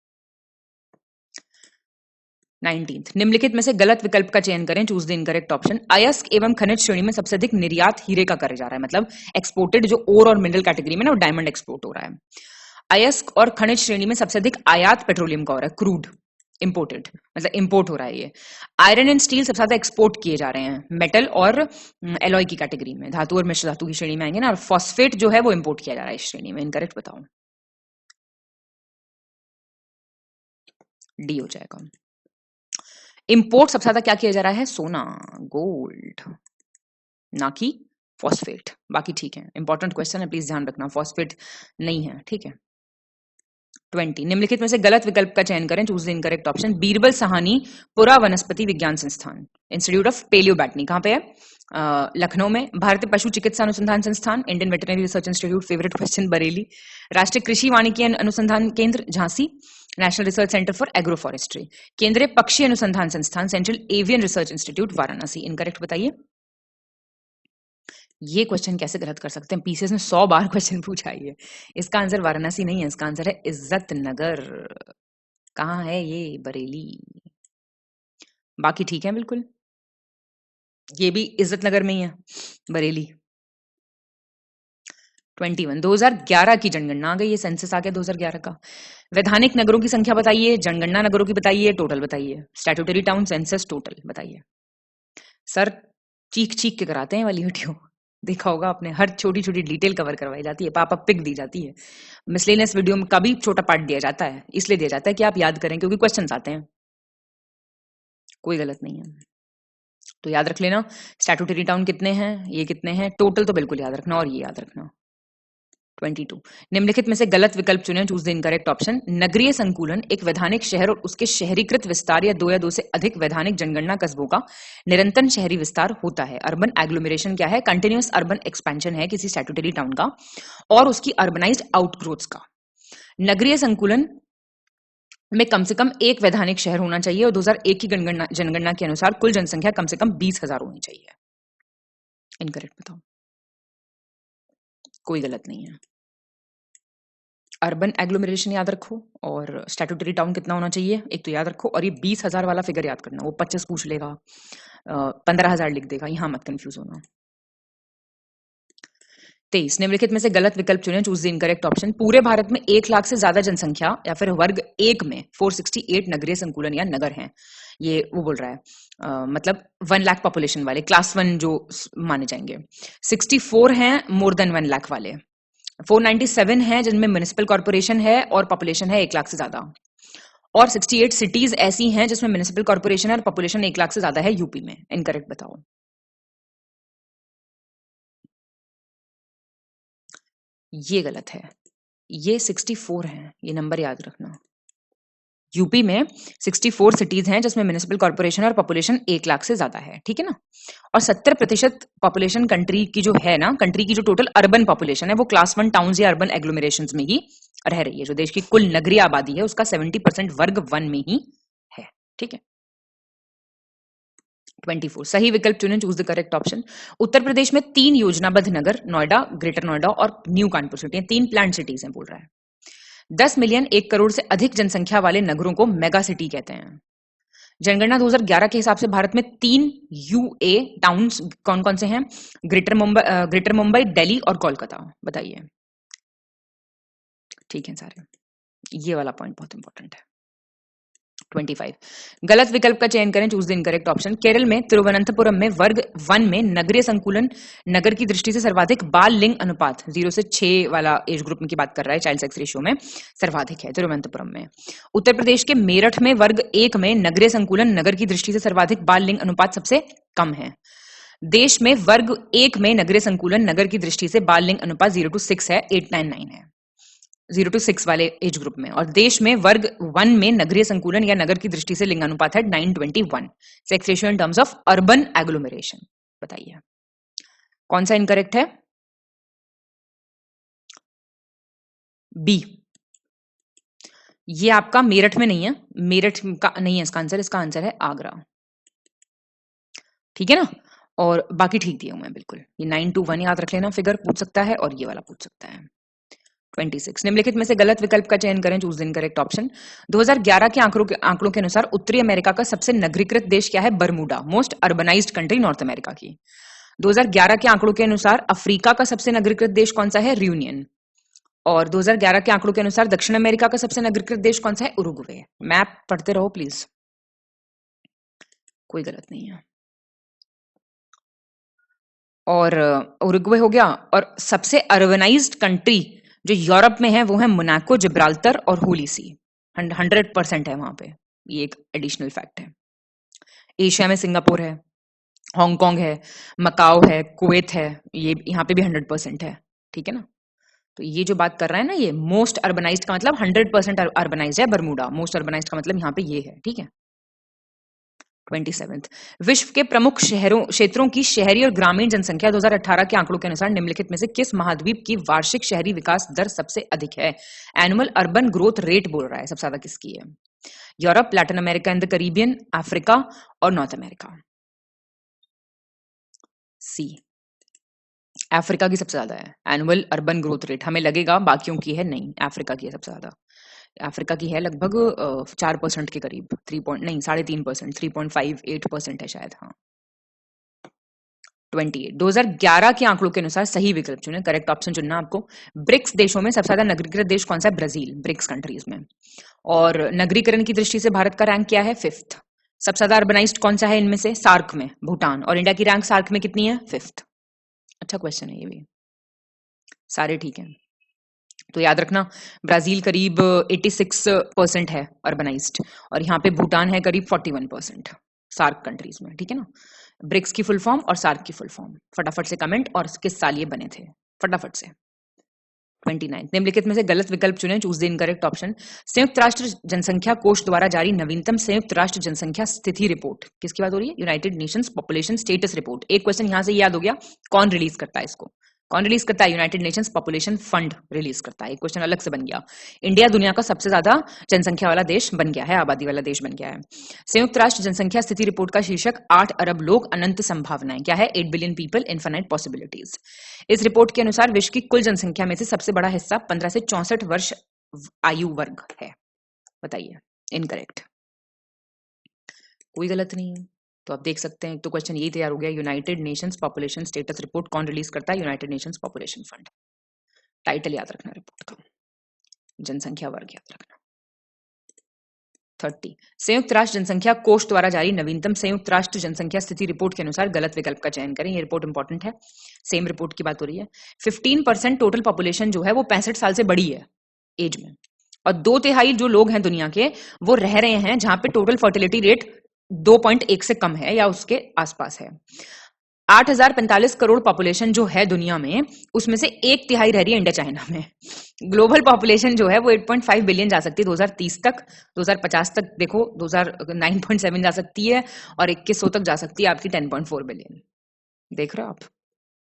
B: 19 निम्नलिखित में से गलत विकल्प का चयन करें, चूज द इनकरेक्ट ऑप्शन। अयस्क एवं खनिज श्रेणी में सबसे अधिक निर्यात हीरे का करे जा रहा है, मतलब एक्सपोर्टेड जो ओर और मिनरल कैटेगरी में ना, वो डायमंड एक्सपोर्ट हो रहा है। अयस्क और खनिज श्रेणी में सबसे अधिक आयात पेट्रोलियम का हो रहा है, क्रूड इंपोर्टेड, मतलब इंपोर्ट हो रहा है ये। आयरन एंड स्टील सबसे ज्यादा एक्सपोर्ट किए जा रहे हैं, मेटल और एलॉय की कैटेगरी में, धातु और मिश्र धातु की श्रेणी में आएंगे ना। और फॉस्फेट जो है वो इंपोर्ट किया जा रहा है इस श्रेणी में। इनकरेक्ट बताओ। डी हो जाएगा। इंपोर्ट सबसे ज्यादा क्या किया जा रहा है? सोना, गोल्ड, ना कि फॉस्फेट। बाकी ठीक है, इंपॉर्टेंट क्वेश्चन है, प्लीज ध्यान रखना, फॉस्फेट नहीं है, ठीक है। 20 निम्नलिखित में से गलत विकल्प का चयन करें, choose the incorrect option. Birbal Sahani पुरा वनस्पति विज्ञान संस्थान, इंस्टीट्यूट ऑफ पेलियोबैटनी, कहां पे है? लखनऊ में। भारतीय पशु चिकित्सा अनुसंधान संस्थान, Indian veterinary research institute, favourite question, Bareilly. राष्ट्रीय कृषि वानिकी अनुसंधान केंद्र, Jhansi. National research centre for agro forestry. केंद्रीय पक्षी अनुसंधान संस्थान, central avian research institute, Varanasi. Incorrect बताइए। ये क्वेश्चन कैसे गलत कर सकते हैं? पीसीएस ने 100 बार क्वेश्चन पूछा है ये। इसका आंसर वाराणसी नहीं है, इसका आंसर है इज्जत नगर। कहाँ है ये? बरेली। बाकी ठीक है बिल्कुल, ये भी इज्जत नगर में ही है, बरेली। 21 2011 की जनगणना आ गई है, सेंसस आ गया 2011 का। वैधानिक नगरों की संख्या बताइए, जनगणना नगरों की बताइए, टोटल बताइए। स्टैट्यूटरी टाउन, सेंसस, टोटल बताइए। सर चीख चीख के कराते हैं वाली वीडियो, देखा होगा आपने, हर छोटी छोटी डिटेल कवर करवाई जाती है, पापा पिक दी जाती है। मिसलेनियस वीडियो में कभी छोटा पार्ट दिया जाता है, इसलिए दिया जाता है कि आप याद करें, क्योंकि क्वेश्चंस आते हैं। कोई गलत नहीं है, तो याद रख लेना। स्टैट्यूटरी टाउन कितने हैं, ये कितने हैं, टोटल तो बिल्कुल याद रखना, और ये याद रखना। 22 निम्नलिखित में से गलत विकल्प चुनें, चूज द इनकरेक्ट ऑप्शन। नगरीय संकुलन एक वैधानिक शहर और उसके शहरीकृत विस्तार या दो से अधिक वैधानिक जनगणना कस्बों का निरंतर शहरी विस्तार होता है। अर्बन एग्लोमरेशन क्या है? कंटिन्यूअस अर्बन एक्सपेंशन है किसी स्टैट्यूटरी टाउन का और उसकी अर्बनाइज्ड आउटग्रोथ्स का। नगरीय संकुलन में कम से कम एक वैधानिक शहर होना चाहिए और 2001 की जनगणना के अनुसार कुल जनसंख्या कम से कम 20,000 होनी चाहिए। इनकरेक्ट बताओ। कोई गलत नहीं है। अर्बन एग्लोमरेशन याद रखो और स्टैट्यूटरी टाउन कितना होना चाहिए एक तो याद रखो, और ये 20,000 वाला फिगर याद करना। वो 25 पूछ लेगा, 15,000 लिख देगा, यहां मत कंफ्यूज होना। 23 निम्नलिखित में से गलत विकल्प चुनें, चूज द इनकरेक्ट ऑप्शन। पूरे भारत में 1 लाख से ज्यादा जनसंख्या या फिर वर्ग 1 में 468 नगरीय संकुलन या नगर हैं। ये वो बोल रहा है, मतलब 1 लाख पॉपुलेशन वाले, क्लास 1 जो माने जाएंगे। 64 हैं मोर देन 1 लाख वाले। 497 है जिनमें म्युनिसिपल कॉर्पोरेशन है और पॉपुलेशन है 1 लाख से ज्यादा। और 68 सिटीज ऐसी हैं जिसमें म्युनिसिपल कॉर्पोरेशन है और पॉपुलेशन 1 लाख से ज्यादा है यूपी में। इनकरेक्ट बताओ। ये गलत है, ये 64 है, ये नंबर याद रखना। यूपी में 64 सिटीज हैं जिसमें म्युनिसिपल कॉर्पोरेशन और पॉपुलेशन 1 लाख से ज्यादा है, ठीक है ना। और 70% पॉपुलेशन कंट्री की जो है ना, कंट्री की जो टोटल अर्बन पॉपुलेशन है वो क्लास 1 टाउन्स या अर्बन एग्लोमेरेशंस में ही रह रही है। जो देश की कुल नगरीय आबादी है उसका 70% वर्ग 1 में ही है, ठीक है। 24 सही विकल्प चुनें, choose the correct option. Uttar Pradesh में 3 योजनाबद्ध नगर, नोएडा, ग्रेटर नोएडा और new Kanpur city, 3 planned cities हैं बोल रहा है। 10 मिलियन 1 करोड़ से अधिक जनसंख्या वाले नगरों को मेगा सिटी कहते हैं। जनगणना 2011 के हिसाब से भारत में 3 यूए टाउन्स कौन कौन से हैं? ग्रेटर मुंबई, दिल्ली और कोलकाता। बताइए। ठीक है सारे, ये वाला पॉइंट बहुत इंपॉर्टेंट है। 25 गलत विकल्प का चयन करें, choose the incorrect option. Kerala में तिरुवनंतपुरम में वर्ग 1 में नगरीय संकुलन नगर की दृष्टि से सर्वाधिक बाल लिंग अनुपात 0 से 6 वाला एज ग्रुप में की बात कर रहा है, चाइल्ड सेक्स रेशियो में सर्वाधिक है तिरुवनंतपुरम में। उत्तर प्रदेश के मेरठ में वर्ग 1 में नगरीय संकुलन नगर की दृष्टि से सर्वाधिक बाल लिंग अनुपात सबसे कम है। देश में वर्ग 1 में नगरीय संकुलन नगर की दृष्टि से बाल लिंग अनुपात 0 to 6 है, 899 है 0 to 6 वाले एज ग्रुप में। और देश में वर्ग 1 में नगरीय संकुलन या नगर की दृष्टि से लिंगानुपात है 921, sex ratio in terms of urban agglomeration. बताइए कौन सा इनकरेक्ट है? बी। ये आपका मेरठ में नहीं है, मेरठ का नहीं है इसका आंसर, इसका आंसर है आगरा, ठीक है ना। और बाकी ठीक दिया हूं मैं बिल्कुल। ये 9 to 1 याद रख लेना, फिगर पूछ सकता है और ये वाला पूछ सकता है। 26 निम्नलिखित में से गलत विकल्प का चयन करें, चूज द इनकरेक्ट ऑप्शन। 2011 के आंकड़ों के अनुसार उत्तरी अमेरिका का सबसे नगरीकृत देश क्या है? Bermuda, most urbanised country north America की। 2011 के आंकड़ों के अनुसार अफ्रीका का सबसे नगरीकृत देश कौन सा है? रियूनियन। और 2011 के आंकड़ों के अनुसार दक्षिण अमेरिका का सबसे नगरीकृत देश कौन सा है? उरुग्वे। मैप पढ़ते रहो प्लीज, कोई गलत नहीं है। और उरुग्वे हो गया। और सबसे अर्बनाइज्ड कंट्री जो यूरोप में है वो है मोनाको, जिब्राल्टर और होली सी। 100% है वहां पे, ये एक एडिशनल फैक्ट है। एशिया में सिंगापुर है, हांगकांग है, मकाओ है, कुवैत है, ये यहाँ पे भी 100% है, ठीक है ना। तो ये जो बात कर रहा है ना, ये मोस्ट अर्बनाइज्ड का मतलब 100% अर्बनाइज्ड है बरमूडा, मोस्ट अर्बनाइज्ड का मतलब यहाँ पे ये है, ठीक है। 27 विश्व के प्रमुख शहरों क्षेत्रों की शहरी और ग्रामीण जनसंख्या 2018 के आंकड़ों के अनुसार निम्नलिखित में से किस महाद्वीप की वार्षिक शहरी विकास दर सबसे अधिक है? एनुअल अर्बन ग्रोथ रेट बोल रहा है, सबसे ज्यादा किसकी है? Europe, Latin America and the Caribbean, Africa और नॉर्थ अमेरिका। सी, अफ्रीका की सबसे ज्यादा है एनुअल अर्बन ग्रोथ रेट। हमें लगेगा बाकियों की है, नहीं, अफ्रीका की है सबसे ज्यादा। अफ्रीका की है लगभग 4% के करीब, 3.5%, 3.58% है शायद। हाँ 28 2011 के आंकड़ों के अनुसार सही विकल्प चुने, करेक्ट ऑप्शन चुनना आपको। ब्रिक्स देशों में सबसे ज्यादा नगरीकृत देश कौन सा है? ब्राजील, ब्रिक्स कंट्रीज में। और नगरीकरण की दृष्टि से भारत का रैंक क्या है? 5th। सबसे ज्यादा अर्बनाइज्ड कौन सा है इनमें से? सार्क में भूटान। और इंडिया की रैंक सार्क में कितनी है? 5th। अच्छा क्वेश्चन है ये भी, सारे ठीक है। तो याद रखना, ब्राजील करीब 86% है अर्बनाइज्ड, और यहाँ पे भूटान है करीब 41% सार्क कंट्रीज में, ठीक है ना। ब्रिक्स की फुल फॉर्म और सार्क की फुल फॉर्म फटाफट से कमेंट, और किस साल ये बने थे फटाफट से। 29 निम्नलिखित में से गलत विकल्प चुनें, चूज द इनकरेक्ट ऑप्शन। संयुक्त राष्ट्र जनसंख्या कोष द्वारा जारी नवीनतम संयुक्त राष्ट्र जनसंख्या स्थिति रिपोर्ट, किसकी बात हो रही है? United Nations population status report. एक क्वेश्चन यहां से याद हो गया, कौन रिलीज करता है इसको? कौन रिलीज करता है? United Nations population fund release करता है। एक क्वेश्चन अलग से बन गया। इंडिया दुनिया का सबसे ज्यादा जनसंख्या वाला देश बन गया है, आबादी वाला देश बन गया है। संयुक्त राष्ट्र जनसंख्या स्थिति रिपोर्ट का शीर्षक 8 अरब लोग, अनंत संभावनाएं, क्या है? 8 बिलियन पीपल, इनफाइनाइट पॉसिबिलिटीज। इस रिपोर्ट के अनुसार विश्व की कुल जनसंख्या में से सबसे बड़ा हिस्सा 15 से 64 वर्ष आयु वर्ग है। बताइए इनकरेक्ट, कोई गलत नहीं है। तो आप देख सकते हैं, तो क्वेश्चन यही तैयार हो गया, United Nations population status report कौन रिलीज करता है? United Nations population fund. Title याद रखना रिपोर्ट का, जनसंख्या वर्ग याद रखना। 30 संयुक्त राष्ट्र जनसंख्या कोष द्वारा जारी नवीनतम संयुक्त राष्ट्र जनसंख्या स्थिति रिपोर्ट के अनुसार गलत विकल्प का चयन करें। ये रिपोर्ट इंपॉर्टेंट है, सेम रिपोर्ट की बात हो रही है। 15% टोटल पॉपुलेशन जो है वो 65 साल से बड़ी है एज में, और 2/3 जो लोग हैं दुनिया के वो रह रहे हैं जहां पे टोटल फर्टिलिटी रेट 2.1 से कम है या उसके आसपास है। 8,045 करोड़ पॉपुलेशन जो है दुनिया में, उसमें से 1/3 रह रही है इंडिया चाइना में। ग्लोबल पॉपुलेशन जो है वो 8.5 बिलियन जा सकती है 2030 तक, 2050 तक देखो 9.7 जा सकती है, और 2100 तक जा सकती है आपकी 10.4 बिलियन। देख रहे हो आप,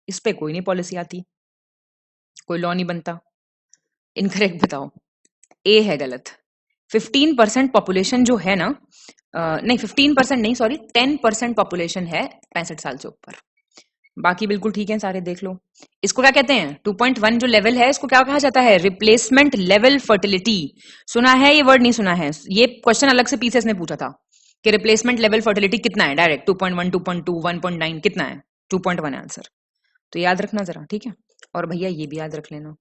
B: इस पे कोई नहीं पॉलिसी आती, कोई लॉ नहीं बनता। इनकरेक्ट बताओ, ए है गलत। 15% पॉपुलेशन जो है ना, नहीं 15% नहीं, सॉरी 10% पॉपुलेशन है 65 साल से ऊपर। बाकी बिल्कुल ठीक है सारे, देख लो। इसको क्या कहते हैं? 2.1 जो लेवल है, इसको क्या कहा जाता है? Replacement level fertility. सुना है ये वर्ड? नहीं सुना है? ये क्वेश्चन अलग से पीसीएस ने पूछा था कि रिप्लेसमेंट लेवल फर्टिलिटी कितना है, डायरेक्ट 2.1, 2.2, 1.9 कितना है? 2.1 है आंसर। तो याद रखना जरा, ठीक है। और भैया ये भी याद रख लेना,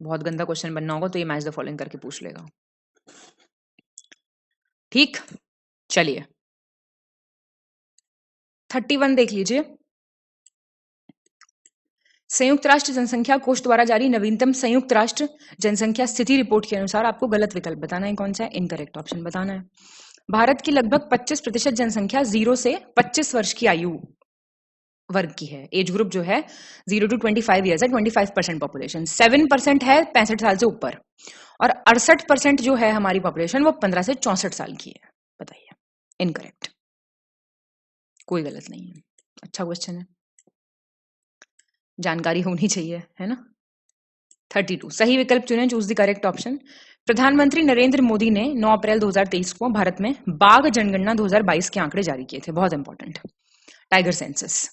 B: बहुत गंदा क्वेश्चन बनना होगा तो ये मैच द फॉलोइंग करके पूछ लेगा, ठीक। चलिए 31 देख लीजिए। संयुक्त राष्ट्र जनसंख्या कोष द्वारा जारी नवीनतम संयुक्त राष्ट्र जनसंख्या स्थिति रिपोर्ट के अनुसार आपको गलत विकल्प बताना है, कौन सा है? इनकरेक्ट ऑप्शन बताना है। भारत की लगभग 25% जनसंख्या 0 से 25 वर्ष की आयु वर्ग की है। एज ग्रुप जो है 0 to 25 ईयर्स है, 25% पॉपुलेशन। 7% है 65 साल से ऊपर, और 68% जो है हमारी पॉपुलेशन वो 15 से 64 साल की है। बताइए। इनकरेक्ट, कोई गलत नहीं है। अच्छा क्वेश्चन है, जानकारी होनी चाहिए, है ना। 32 सही विकल्प चुनें, चूज द करेक्ट ऑप्शन। प्रधानमंत्री नरेंद्र मोदी ने 9 अप्रैल 2023 को भारत में बाघ जनगणना 2022 के आंकड़े जारी किए थे, बहुत इंपॉर्टेंट। टाइगर सेंसस,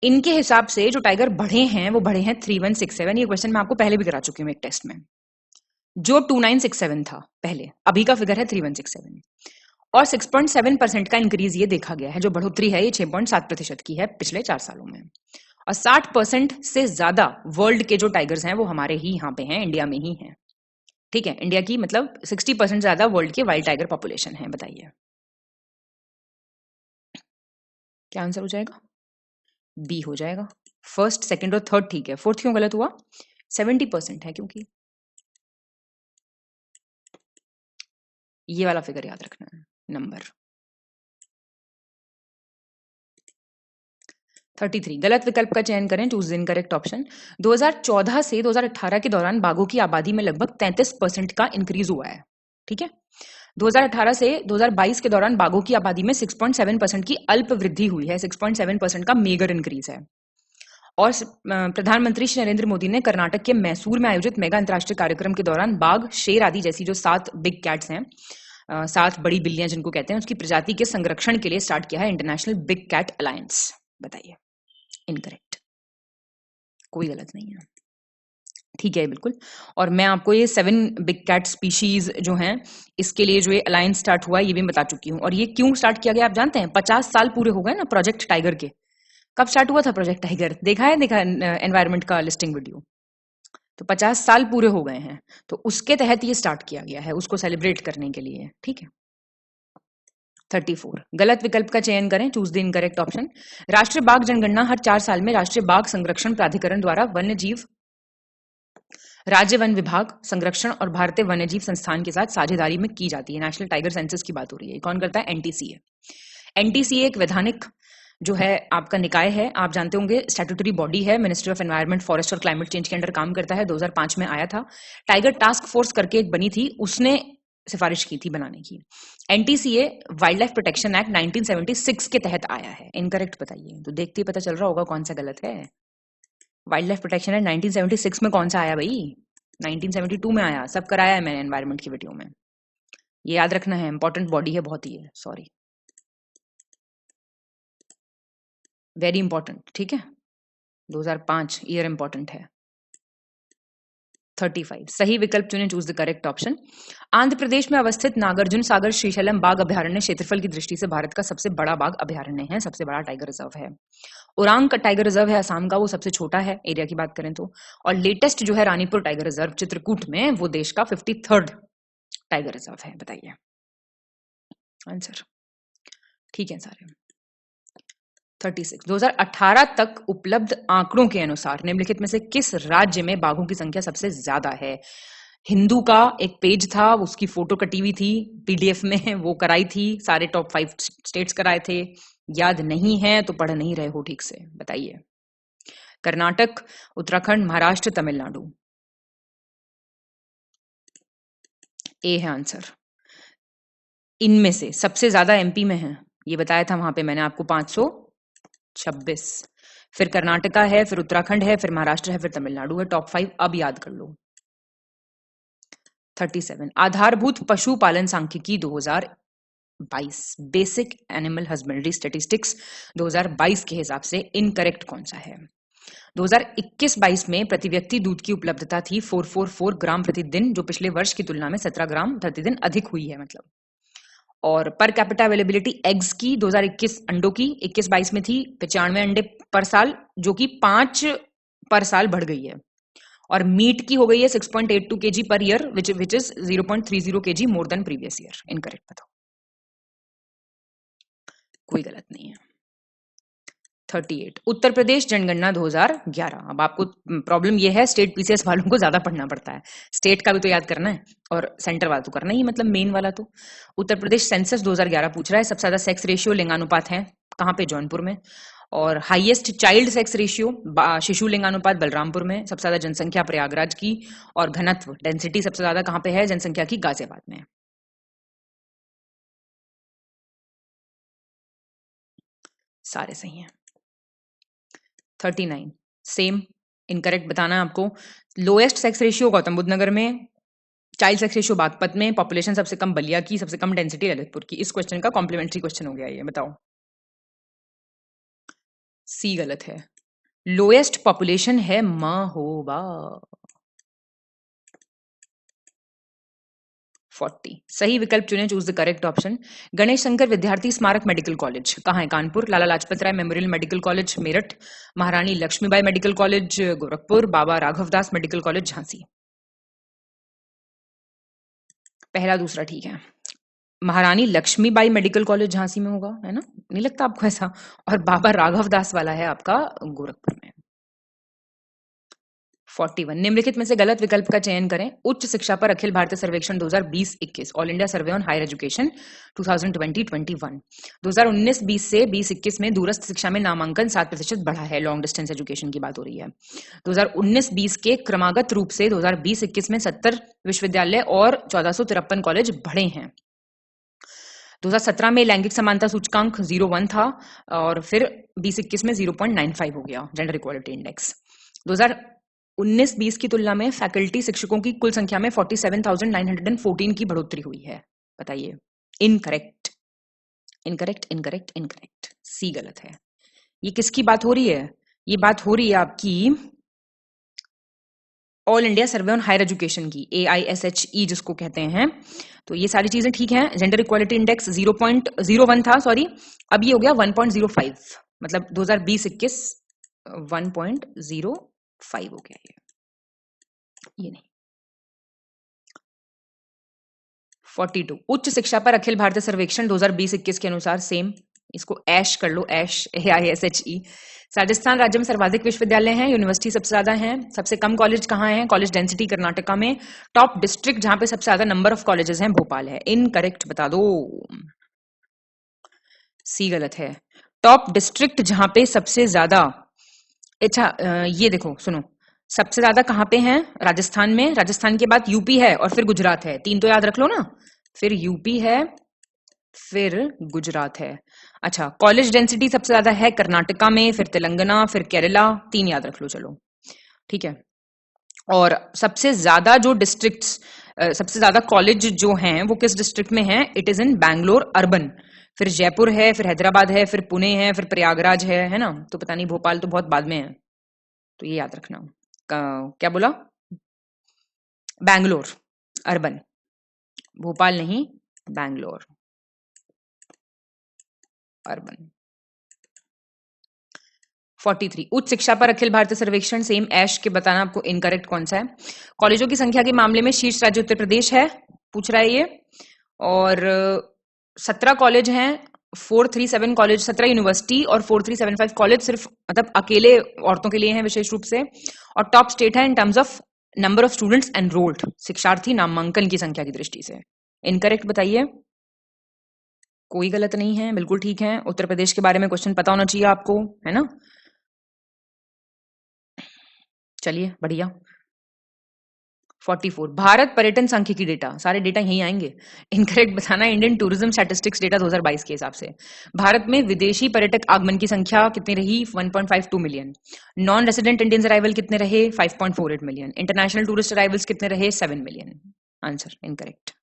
B: इनके हिसाब से जो टाइगर बढ़े हैं वो बढ़े हैं 3167। ये क्वेश्चन मैं आपको पहले भी करा चुकी हूँ एक टेस्ट में, जो 2967 था पहले, अभी का फिगर है 3167, और 6.7% का इंक्रीज ये देखा गया है। जो बढ़ोतरी है ये 6.7% की है पिछले 4 सालों में, और 60% से ज्यादा वर्ल्ड के जो टाइगर्स हैं वो हमारे ही यहाँ पे हैं, इंडिया में ही हैं, ठीक है। इंडिया की मतलब 60% ज्यादा वर्ल्ड के वाइल्ड टाइगर पॉपुलेशन है। बताइए क्या आंसर हो जाएगा? बी हो जाएगा। फर्स्ट, सेकंड और थर्ड ठीक है, फोर्थ क्यों गलत हुआ? 70% है, क्योंकि ये वाला फिगर याद रखना है, नंबर 33 गलत विकल्प का चयन करें, चूज इनकरेक्ट ऑप्शन। 2014 से 2018 के दौरान बाघों की आबादी में लगभग 33% का इंक्रीज हुआ है, ठीक है। 2018 से 2022 के दौरान बाघों की आबादी में 6.7% की अल्प वृद्धि हुई है, 6.7% का मेजर इंक्रीज है। और प्रधानमंत्री श्री नरेंद्र मोदी ने कर्नाटक के मैसूर में आयोजित मेगा अंतर्राष्ट्रीय कार्यक्रम के दौरान बाघ, शेर आदि जैसी जो 7 बिग कैट्स हैं, 7 बड़ी बिल्लियां जिनको कहते हैं, उसकी प्रजाति के संरक्षण के लिए स्टार्ट किया है इंटरनेशनल बिग कैट अलायंस। बताइए। इनकरेक्ट, कोई गलत नहीं है, ठीक है बिल्कुल। और मैं आपको ये 7 बिग कैट स्पीशीज जो हैं, इसके लिए जो ये अलायंस स्टार्ट हुआ है ये भी बता चुकी हूँ। और ये क्यों स्टार्ट किया गया आप जानते हैं? 50 साल पूरे हो गए ना प्रोजेक्ट टाइगर के। कब स्टार्ट हुआ था प्रोजेक्ट टाइगर? देखा है एनवायरमेंट का लिस्टिंग वीडियो, तो 50 साल पूरे हो गए हैं, तो उसके तहत ये स्टार्ट किया गया है, उसको सेलिब्रेट करने के लिए, ठीक है। 34 गलत विकल्प का चयन करें, चूज द इनकरेक्ट ऑप्शन। राष्ट्रीय बाघ जनगणना हर 4 साल में राष्ट्रीय बाघ संरक्षण प्राधिकरण द्वारा वन्य जीव, राज्य वन विभाग, संरक्षण और भारतीय वन्य जीव संस्थान के साथ साझेदारी में की जाती है। नेशनल टाइगर सेंसस की बात हो रही है, कौन करता है? एनटीसीए। एनटीसीए एक वैधानिक जो है आपका निकाय है, आप जानते होंगे, स्टैट्यूटरी बॉडी है, मिनिस्ट्री ऑफ एनवायरमेंट, फॉरेस्ट और क्लाइमेट चेंज के अंडर काम करता है। 2005 में आया था। टाइगर टास्क फोर्स करके एक बनी थी, उसने सिफारिश की थी बनाने की। NTCA wild life protection act 1976 के तहत आया है। इनकरेक्ट बताइए, तो देखते ही पता चल रहा होगा कौन सा गलत है। वाइल्ड लाइफ प्रोटेक्शन एक्ट 1976 में कौन सा आया भाई? 1972 में आया, सब कराया है मैंने एनवायरमेंट की वीडियो में, ये याद रखना है, इंपॉर्टेंट बॉडी है बहुत ही, सॉरी, वेरी इंपॉर्टेंट, ठीक है। 2005 ईयर इंपॉर्टेंट है। 35 सही विकल्प चुनें, choose the correct option. Andhra Pradesh में अवस्थित नागार्जुन सागर श्रीशैलम बाघ अभ्यारण्य क्षेत्रफल की दृष्टि से भारत का सबसे बड़ा बाघ अभ्यारण्य है, सबसे बड़ा टाइगर रिजर्व है। उरांग का टाइगर रिजर्व है असम का, वो सबसे छोटा है एरिया की बात करें तो। और लेटेस्ट जो है रानीपुर टाइगर रिजर्व चित्रकूट में, वो देश का 53rd टाइगर रिजर्व है। बताइए आंसर, ठीक है सारे। 36 2018 तक उपलब्ध आंकड़ों के अनुसार निम्नलिखित में से किस राज्य में बाघों की संख्या सबसे ज्यादा है? हिंदू का एक पेज था, उसकी फोटो कटी हुई थी पीडीएफ में, वो कराई थी, सारे टॉप 5 स्टेट्स कराए थे, याद नहीं है तो पढ़ नहीं रहे हो ठीक से, बताइए। कर्नाटक, उत्तराखंड, महाराष्ट्र, तमिलनाडु। ए है आंसर। इनमें से सबसे ज्यादा एमपी में है, ये बताया था वहां पे मैंने आपको 526, फिर कर्नाटका है, फिर उत्तराखंड है, फिर महाराष्ट्र है, फिर तमिलनाडु है। टॉप 5 अब याद कर लो। 37 आधारभूत पशुपालन सांख्यिकी 2022, बेसिक एनिमल हस्बेंड्री स्टेटिस्टिक्स 2022 के हिसाब से इनकरेक्ट कौन सा है? 2021-22 में प्रति व्यक्ति दूध की उपलब्धता थी 444 ग्राम प्रतिदिन, जो पिछले वर्ष की तुलना में 17 ग्राम प्रतिदिन अधिक हुई है मतलब। और पर कैपिटा अवेलेबिलिटी एग्स की 2021 अंडों की 21-22 में थी 95 अंडे पर साल, जो कि 5 पर साल बढ़ गई है। और मीट की हो गई है 6.82 kg per year, which is 0.30 kg more than previous year. Incorrect बताओ। कोई गलत नहीं है। 38 उत्तर प्रदेश जनगणना 2011। अब आपको प्रॉब्लम यह है, स्टेट पीसीएस वालों को ज्यादा पढ़ना पड़ता है, स्टेट का भी तो याद करना है और सेंटर वाला तो करना ही, मतलब मेन वाला तो। उत्तर प्रदेश सेंसस 2011 पूछ रहा है, सबसे ज्यादा सेक्स रेशियो लिंगानुपात है कहाँ पे? जौनपुर में। और हाईएस्ट चाइल्ड सेक्स रेशियो शिशु लिंगानुपात बलरामपुर में, सबसे ज्यादा जनसंख्या प्रयागराज की, और घनत्व डेंसिटी सबसे ज्यादा कहाँ पे है जनसंख्या की? गाजियाबाद में। सारे सही हैं। 39 सेम इनकरेक्ट बताना है आपको। Lowest sex ratio Gautam Buddh Nagar में, चाइल्ड सेक्स रेशियो बागपत में, पॉपुलेशन सबसे कम बलिया की, सबसे कम डेंसिटी ललितपुर की। इस क्वेश्चन का कॉम्प्लीमेंट्री क्वेश्चन हो गया ये, बताओ। सी गलत है, लोएस्ट पॉपुलेशन है महोबा। 40 सही विकल्प चुने, choose the correct option. Ganesh Shankar विद्यार्थी स्मारक मेडिकल कॉलेज कहाँ है? Kanpur. Lala Lajpat Rai memorial medical college Meerut, महारानी Lakshmibai medical college Gorakhpur, Baba Raghavdas medical college Jhansi. पहला दूसरा ठीक है। महारानी लक्ष्मीबाई मेडिकल कॉलेज झांसी में होगा, है ना? नहीं लगता आपको ऐसा? और बाबा राघवदास वाला है आपका गोरखपुर में। 41 निम्नलिखित में से गलत विकल्प का चयन करें। उच्च शिक्षा पर अखिल भारतीय सर्वेक्षण 2020-21, all India survey on higher education 2020-21। 2019-20 से 20-21 में दूरस्थ शिक्षा में नामांकन 7% बढ़ा है, लॉन्ग डिस्टेंस एजुकेशन की बात हो रही है। 2019-20 के क्रमागत रूप से 2020-21 में 70 विश्वविद्यालय और 1453 कॉलेज बढ़े हैं। 2017 में लैंगिक समानता सूचकांक 0.1 था और फिर 2021 में 0.95 हो गया जेंडर इक्वालिटी इंडेक्स। 2019-20 की तुलना में फैकल्टी शिक्षकों की कुल संख्या में 47,914 की बढ़ोतरी हुई है, बताइए। इनकरेक्ट इनकरेक्ट इनकरेक्ट इनकरेक्ट, सी गलत है। ये किसकी बात हो रही है? ये बात हो रही है आपकी all India survey on higher education की, AISHE जिसको कहते हैं। तो ये सारी चीजें ठीक हैं। जेंडर इक्वालिटी इंडेक्स 0.01 था, सॉरी, अब ये हो गया 1.05, मतलब 2020-21 1.05 हो गया ये नहीं। 42 उच्च शिक्षा पर अखिल भारतीय सर्वेक्षण 2020-21 के अनुसार सेम, इसको ऐश कर लो, ऐश AISHE। राजस्थान राज्य में सर्वाधिक विश्वविद्यालय हैं, यूनिवर्सिटी सबसे ज्यादा हैं। सबसे कम कॉलेज कहाँ है? कॉलेज डेंसिटी कर्नाटका में। टॉप डिस्ट्रिक्ट जहां पे सबसे ज्यादा नंबर ऑफ कॉलेजेस हैं भोपाल है। इनकरेक्ट बता दो, सी गलत है। टॉप डिस्ट्रिक्ट जहां पे सबसे ज्यादा, अच्छा ये देखो सुनो, सबसे ज्यादा कहां पे हैं? राजस्थान में, राजस्थान के बाद यूपी है और फिर गुजरात है। 3 तो याद रख लो ना, फिर यूपी है, फिर गुजरात है। अच्छा, कॉलेज डेंसिटी सबसे ज्यादा है कर्नाटका में, फिर तेलंगाना, फिर केरला। 3 याद रख लो, चलो ठीक है। और सबसे ज्यादा जो डिस्ट्रिक्ट्स, सबसे ज्यादा कॉलेज जो हैं वो किस डिस्ट्रिक्ट में हैं? It is in Bangalore urban, फिर जयपुर है, फिर हैदराबाद है, फिर पुणे है, फिर प्रयागराज है ना? तो पता नहीं, भोपाल तो बहुत बाद में है, तो ये याद रखना। क्या बोला? बैंगलोर अर्बन, भोपाल नहीं, बैंगलोर अर्बन। 43 उच्च शिक्षा पर अखिल भारतीय सर्वेक्षण, सेम ऐश के बताना आपको इनकरेक्ट कौन सा है। कॉलेजों की संख्या के मामले में शीर्ष राज्य उत्तर प्रदेश है, पूछ रहा है ये। और 17 कॉलेज हैं, 437 कॉलेज, 17 यूनिवर्सिटी और 4375 कॉलेज सिर्फ मतलब अकेले औरतों के लिए हैं विशेष रूप से। और टॉप स्टेट है in terms of number of students enrolled, शिक्षार्थी नामांकन की संख्या की दृष्टि से। इनकरेक्ट बताइए। कोई गलत नहीं है, बिल्कुल ठीक है। उत्तर प्रदेश के बारे में क्वेश्चन पता होना चाहिए आपको, है ना? चलिए बढ़िया। 44 भारत पर्यटन सांख्यिकी डेटा, सारे डेटा यहीं आएंगे। इनकरेक्ट बताना है। इंडियन टूरिज्म स्टैटिस्टिक्स डेटा 2022 के हिसाब से भारत में विदेशी पर्यटक आगमन की संख्या कितनी रही? 1.52 million. Non resident Indians arrival कितने रहे? 5.48 मिलियन। इंटरनेशनल टूरिस्ट अराइवल्स कितने रहे? 7 मिलियन। Answer incorrect.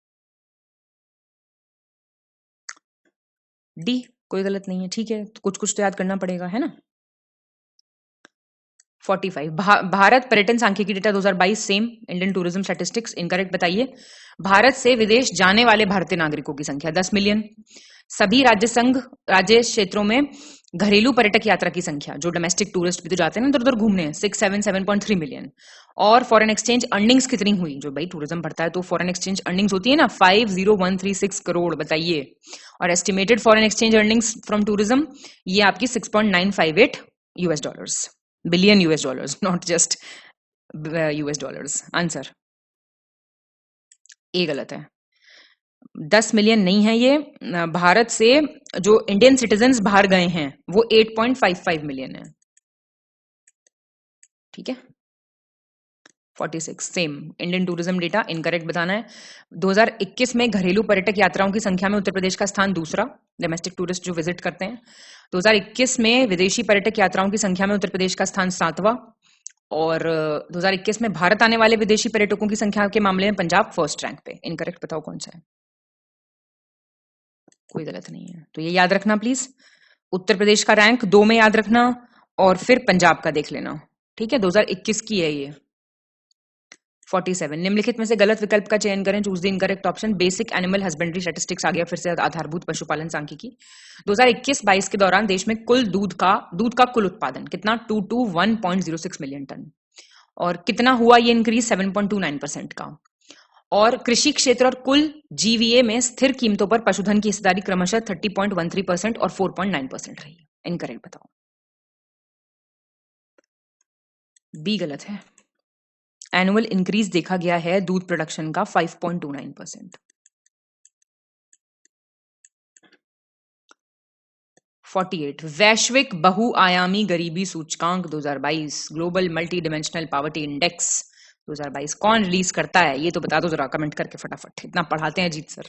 B: डी कोई गलत नहीं है, ठीक है। कुछ कुछ तो याद करना पड़ेगा, है ना? 45 भारत पर्यटन सांख्यिकी data 2022 same. Indian tourism statistics incorrect बताइए। भारत से विदेश जाने वाले भारतीय नागरिकों की संख्या 10 मिलियन। सभी राज्य संघ राज्य क्षेत्रों में घरेलू पर्यटक यात्रा की संख्या, जो डोमेस्टिक टूरिस्ट भी तो जाते हैं ना इधर उधर घूमने, 677.3 मिलियन। और फॉरेन एक्सचेंज अर्निंग्स कितनी हुई? जो भाई टूरिज्म बढ़ता है तो फॉरेन एक्सचेंज अर्निंग्स होती है ना, 50136 करोड़, बताइए। और estimated foreign exchange earnings from tourism, ये आपकी 6.958 US dollars, billion US dollars, not just US dollars. Answer A गलत है। 10 मिलियन नहीं है ये। भारत से जो इंडियन सिटीजन्स बाहर गए हैं वो 8.55 मिलियन है, ठीक है। 46 same. Indian tourism data incorrect बताना है। 2021 में घरेलू पर्यटक यात्राओं की संख्या में उत्तर प्रदेश का स्थान दूसरा, डोमेस्टिक टूरिस्ट जो विजिट करते हैं। 2021 में विदेशी पर्यटक यात्राओं की संख्या में उत्तर प्रदेश का स्थान 7वां। और 2021 में भारत आने वाले विदेशी पर्यटकों की संख्या के मामले में पंजाब फर्स्ट रैंक पे। इनकरेक्ट बताओ कौन सा है? कोई गलत नहीं है, तो ये याद रखना प्लीज। उत्तर प्रदेश का रैंक 2 में याद रखना और फिर पंजाब का देख लेना, ठीक है। 2021 की है ये। 47 निम्नलिखित में से गलत विकल्प का चयन करें, choose the incorrect option. Basic animal husbandry statistics आ गया फिर से, आधारभूत पशुपालन सांख्यिकी। 2021-22 के दौरान देश में कुल दूध का कुल उत्पादन कितना? 221.06 मिलियन टन। और कितना हुआ ये इंक्रीज? 7.29% का। और कृषि क्षेत्र और कुल जीवीए में स्थिर कीमतों पर पशुधन की हिस्सेदारी क्रमशः 30.13% और 4.9% रही। इनकरेक्ट बताओ। बी गलत है। एनुअल इंक्रीज देखा गया है दूध प्रोडक्शन का 5.29%। 48 वैश्विक बहुआयामी गरीबी सूचकांक 2022, global multi dimensional poverty index 2022 कौन रिलीज करता है? ये तो बता दो जरा कमेंट करके फटाफट, इतना पढ़ाते हैं अजीत सर।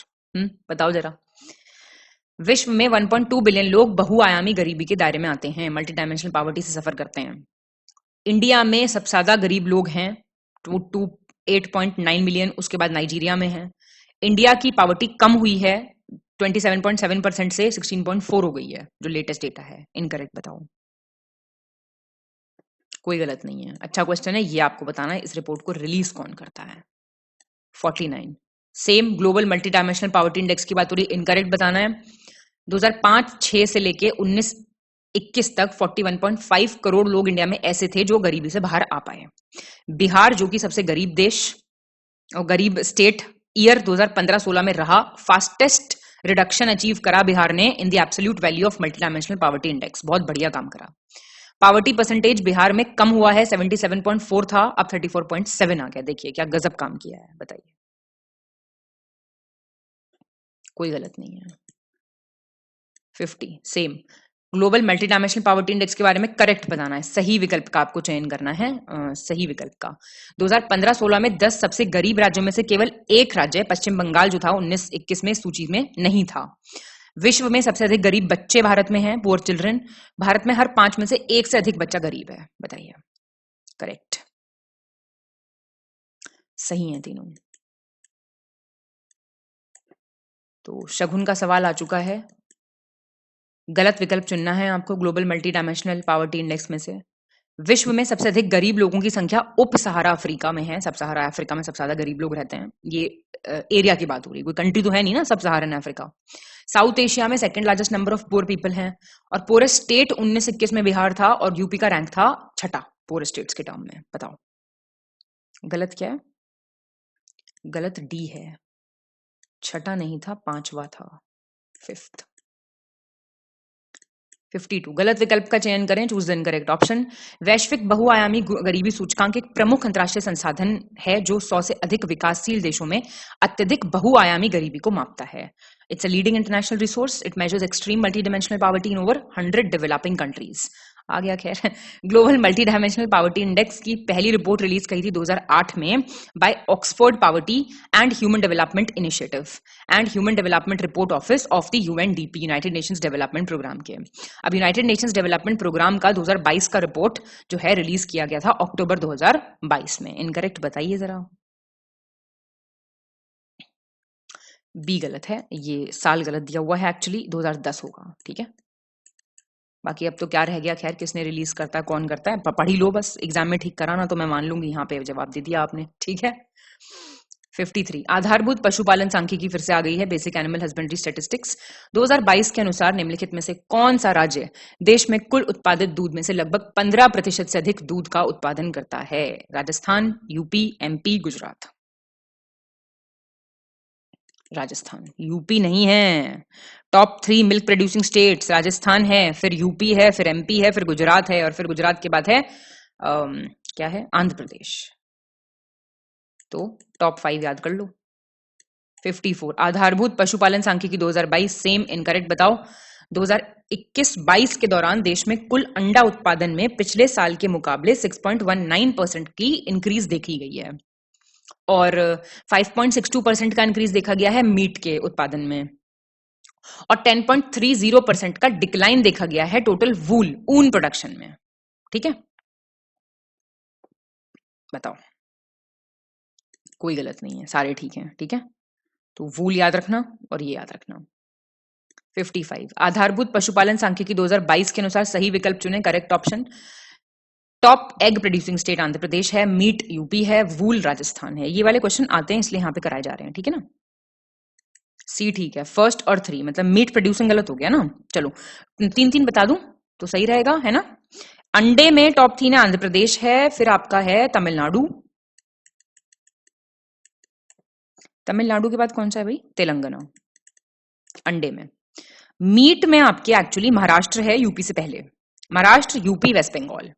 B: बताओ जरा। विश्व में 1.2 बिलियन लोग बहुआयामी गरीबी के दायरे में आते हैं, मल्टी डायमेंशनल पॉवर्टी से सफर करते हैं। इंडिया में सबसे ज्यादा गरीब लोग हैं 8.9 मिलियन, उसके बाद नाइजीरिया में है। इंडिया की पॉवर्टी कम हुई है 27.7% से 16.4 हो गई है, जो लेटेस्ट डेटा है। इनकरेक्ट बताओ। कोई गलत नहीं है, अच्छा क्वेश्चन है। ये आपको बताना है इस रिपोर्ट को रिलीज कौन करता है। 49 same. Global multi dimensional poverty index की बात हो रही है, इनकरेक्ट बताना है। 2005-6 से लेके 19-21 तक 41.5 करोड़ लोग इंडिया में ऐसे थे जो गरीबी से बाहर आ पाए। बिहार जो कि सबसे गरीब देश और गरीब स्टेट ईयर 2015-16 में रहा, फास्टेस्ट रिडक्शन अचीव करा बिहार ने in the absolute value of multi dimensional poverty index. बहुत बढ़िया काम करा। पॉवर्टी परसेंटेज बिहार में कम हुआ है, 77.4 था, अब 34.7 आ गया। देखिए क्या गजब काम किया है, बताइए। कोई गलत नहीं है। 50 same. Global multi dimensional poverty index के बारे में करेक्ट बताना है, सही विकल्प का आपको चयन करना है, सही विकल्प का। 2015-16 में 10 सबसे गरीब राज्यों में से केवल एक राज्य पश्चिम बंगाल जो था 19-21 में सूची में नहीं था। विश्व में सबसे अधिक गरीब बच्चे भारत में हैं, पुअर चिल्ड्रन। भारत में हर 5 में से 1 से अधिक बच्चा गरीब है, बताइए। करेक्ट, सही है तीनों। तो शगुन का सवाल आ चुका है, गलत विकल्प चुनना है आपको global multi dimensional poverty index में से। विश्व में सबसे अधिक गरीब लोगों की संख्या उप सहारा अफ्रीका में है। सब सहारा अफ्रीका में सबसे ज्यादा गरीब लोग रहते हैं। ये एरिया की बात हो रही है, कोई कंट्री तो है नहीं ना सब सहारन अफ्रीका। साउथ एशिया में second largest number of poor people हैं। और पोरेस्ट स्टेट 19-21 में बिहार था और यूपी का रैंक था 6ठा पोरेस्ट स्टेट्स के टर्म में। बताओ गलत क्या है? गलत डी है, 6ठा नहीं था, 5वां था, 5th। 52 गलत विकल्प का चयन करें, चूज द इनकरेक्ट ऑप्शन। वैश्विक बहुआयामी गरीबी सूचकांक एक प्रमुख अंतर्राष्ट्रीय संसाधन है जो 100 से अधिक विकासशील देशों में अत्यधिक बहुआयामी गरीबी को मापता है। It's a leading international resource, it measures extreme multi dimensional poverty in over 100 developing countries. आ गया खैर। Global multi dimensional poverty index की पहली रिपोर्ट रिलीज करी थी 2008 में by Oxford poverty and human development initiative and human development report office of the UNDP, United Nations development programme के। अब यूनाइटेड नेशंस डेवलपमेंट प्रोग्राम का 2022 का रिपोर्ट जो है रिलीज किया गया था अक्टूबर 2022 में। इनकरेक्ट बताइए जरा। बी गलत है, ये साल गलत दिया हुआ है, एक्चुअली 2010 होगा। ठीक है, बाकी अब तो क्या रह गया, खैर किसने रिलीज करता है, कौन करता है, पढ़ ही लो बस, एग्जाम में ठीक कराना तो मैं मान लूंगी, यहाँ पे जवाब दे दिया आपने। ठीक है। 53 आधारभूत पशुपालन सांख्यिकी फिर से आ गई है, बेसिक एनिमल हस्बेंड्री स्टैटिस्टिक्स। 2022 के अनुसार निम्नलिखित में से कौन सा राज्य देश में कुल उत्पादित दूध में से लगभग 15% से अधिक दूध का उत्पादन करता है? Rajasthan, UP, MP, Gujarat. Rajasthan, UP नहीं है। Top 3 milk producing states Rajasthan है, फिर यूपी है, फिर एमपी है, फिर गुजरात है, और फिर गुजरात के बाद है क्या है, आंध्र प्रदेश। तो टॉप 5 याद कर लो। 54 आधारभूत पशुपालन सांख्यिकी 2022 सेम, इनकरेक्ट बताओ। 2021-22 के दौरान देश में कुल अंडा उत्पादन में पिछले साल के मुकाबले 6.19% की इंक्रीज देखी गई है, और 5.62% का इंक्रीज देखा गया है मीट के उत्पादन में, और 10.30% का डिक्लाइन देखा गया है टोटल वूल, ऊन प्रोडक्शन में। ठीक है, बताओ। कोई गलत नहीं है, सारे ठीक हैं। ठीक है, तो वूल याद रखना और ये याद रखना। 55 आधारभूत पशुपालन सांख्यिकी 2022 के अनुसार सही विकल्प चुने, correct option. Top egg producing state Andhra Pradesh है, मीट यूपी है, वूल राजस्थान है। ये वाले क्वेश्चन आते हैं इसलिए यहां पे कराए जा रहे हैं। ठीक है ना, सी ठीक है। फर्स्ट और 3 मतलब मीट प्रोड्यूसिंग गलत हो गया ना। चलो 3-3 बता दूं तो सही रहेगा, है ना। अंडे में टॉप 3 है, आंध्र प्रदेश है, फिर आपका है तमिलनाडु, तमिलनाडु के बाद कौन सा है भाई, तेलंगाना। अंडे में। मीट में आपके एक्चुअली महाराष्ट्र है, यूपी से पहले। महाराष्ट्र, यूपी, वेस्ट बंगाल।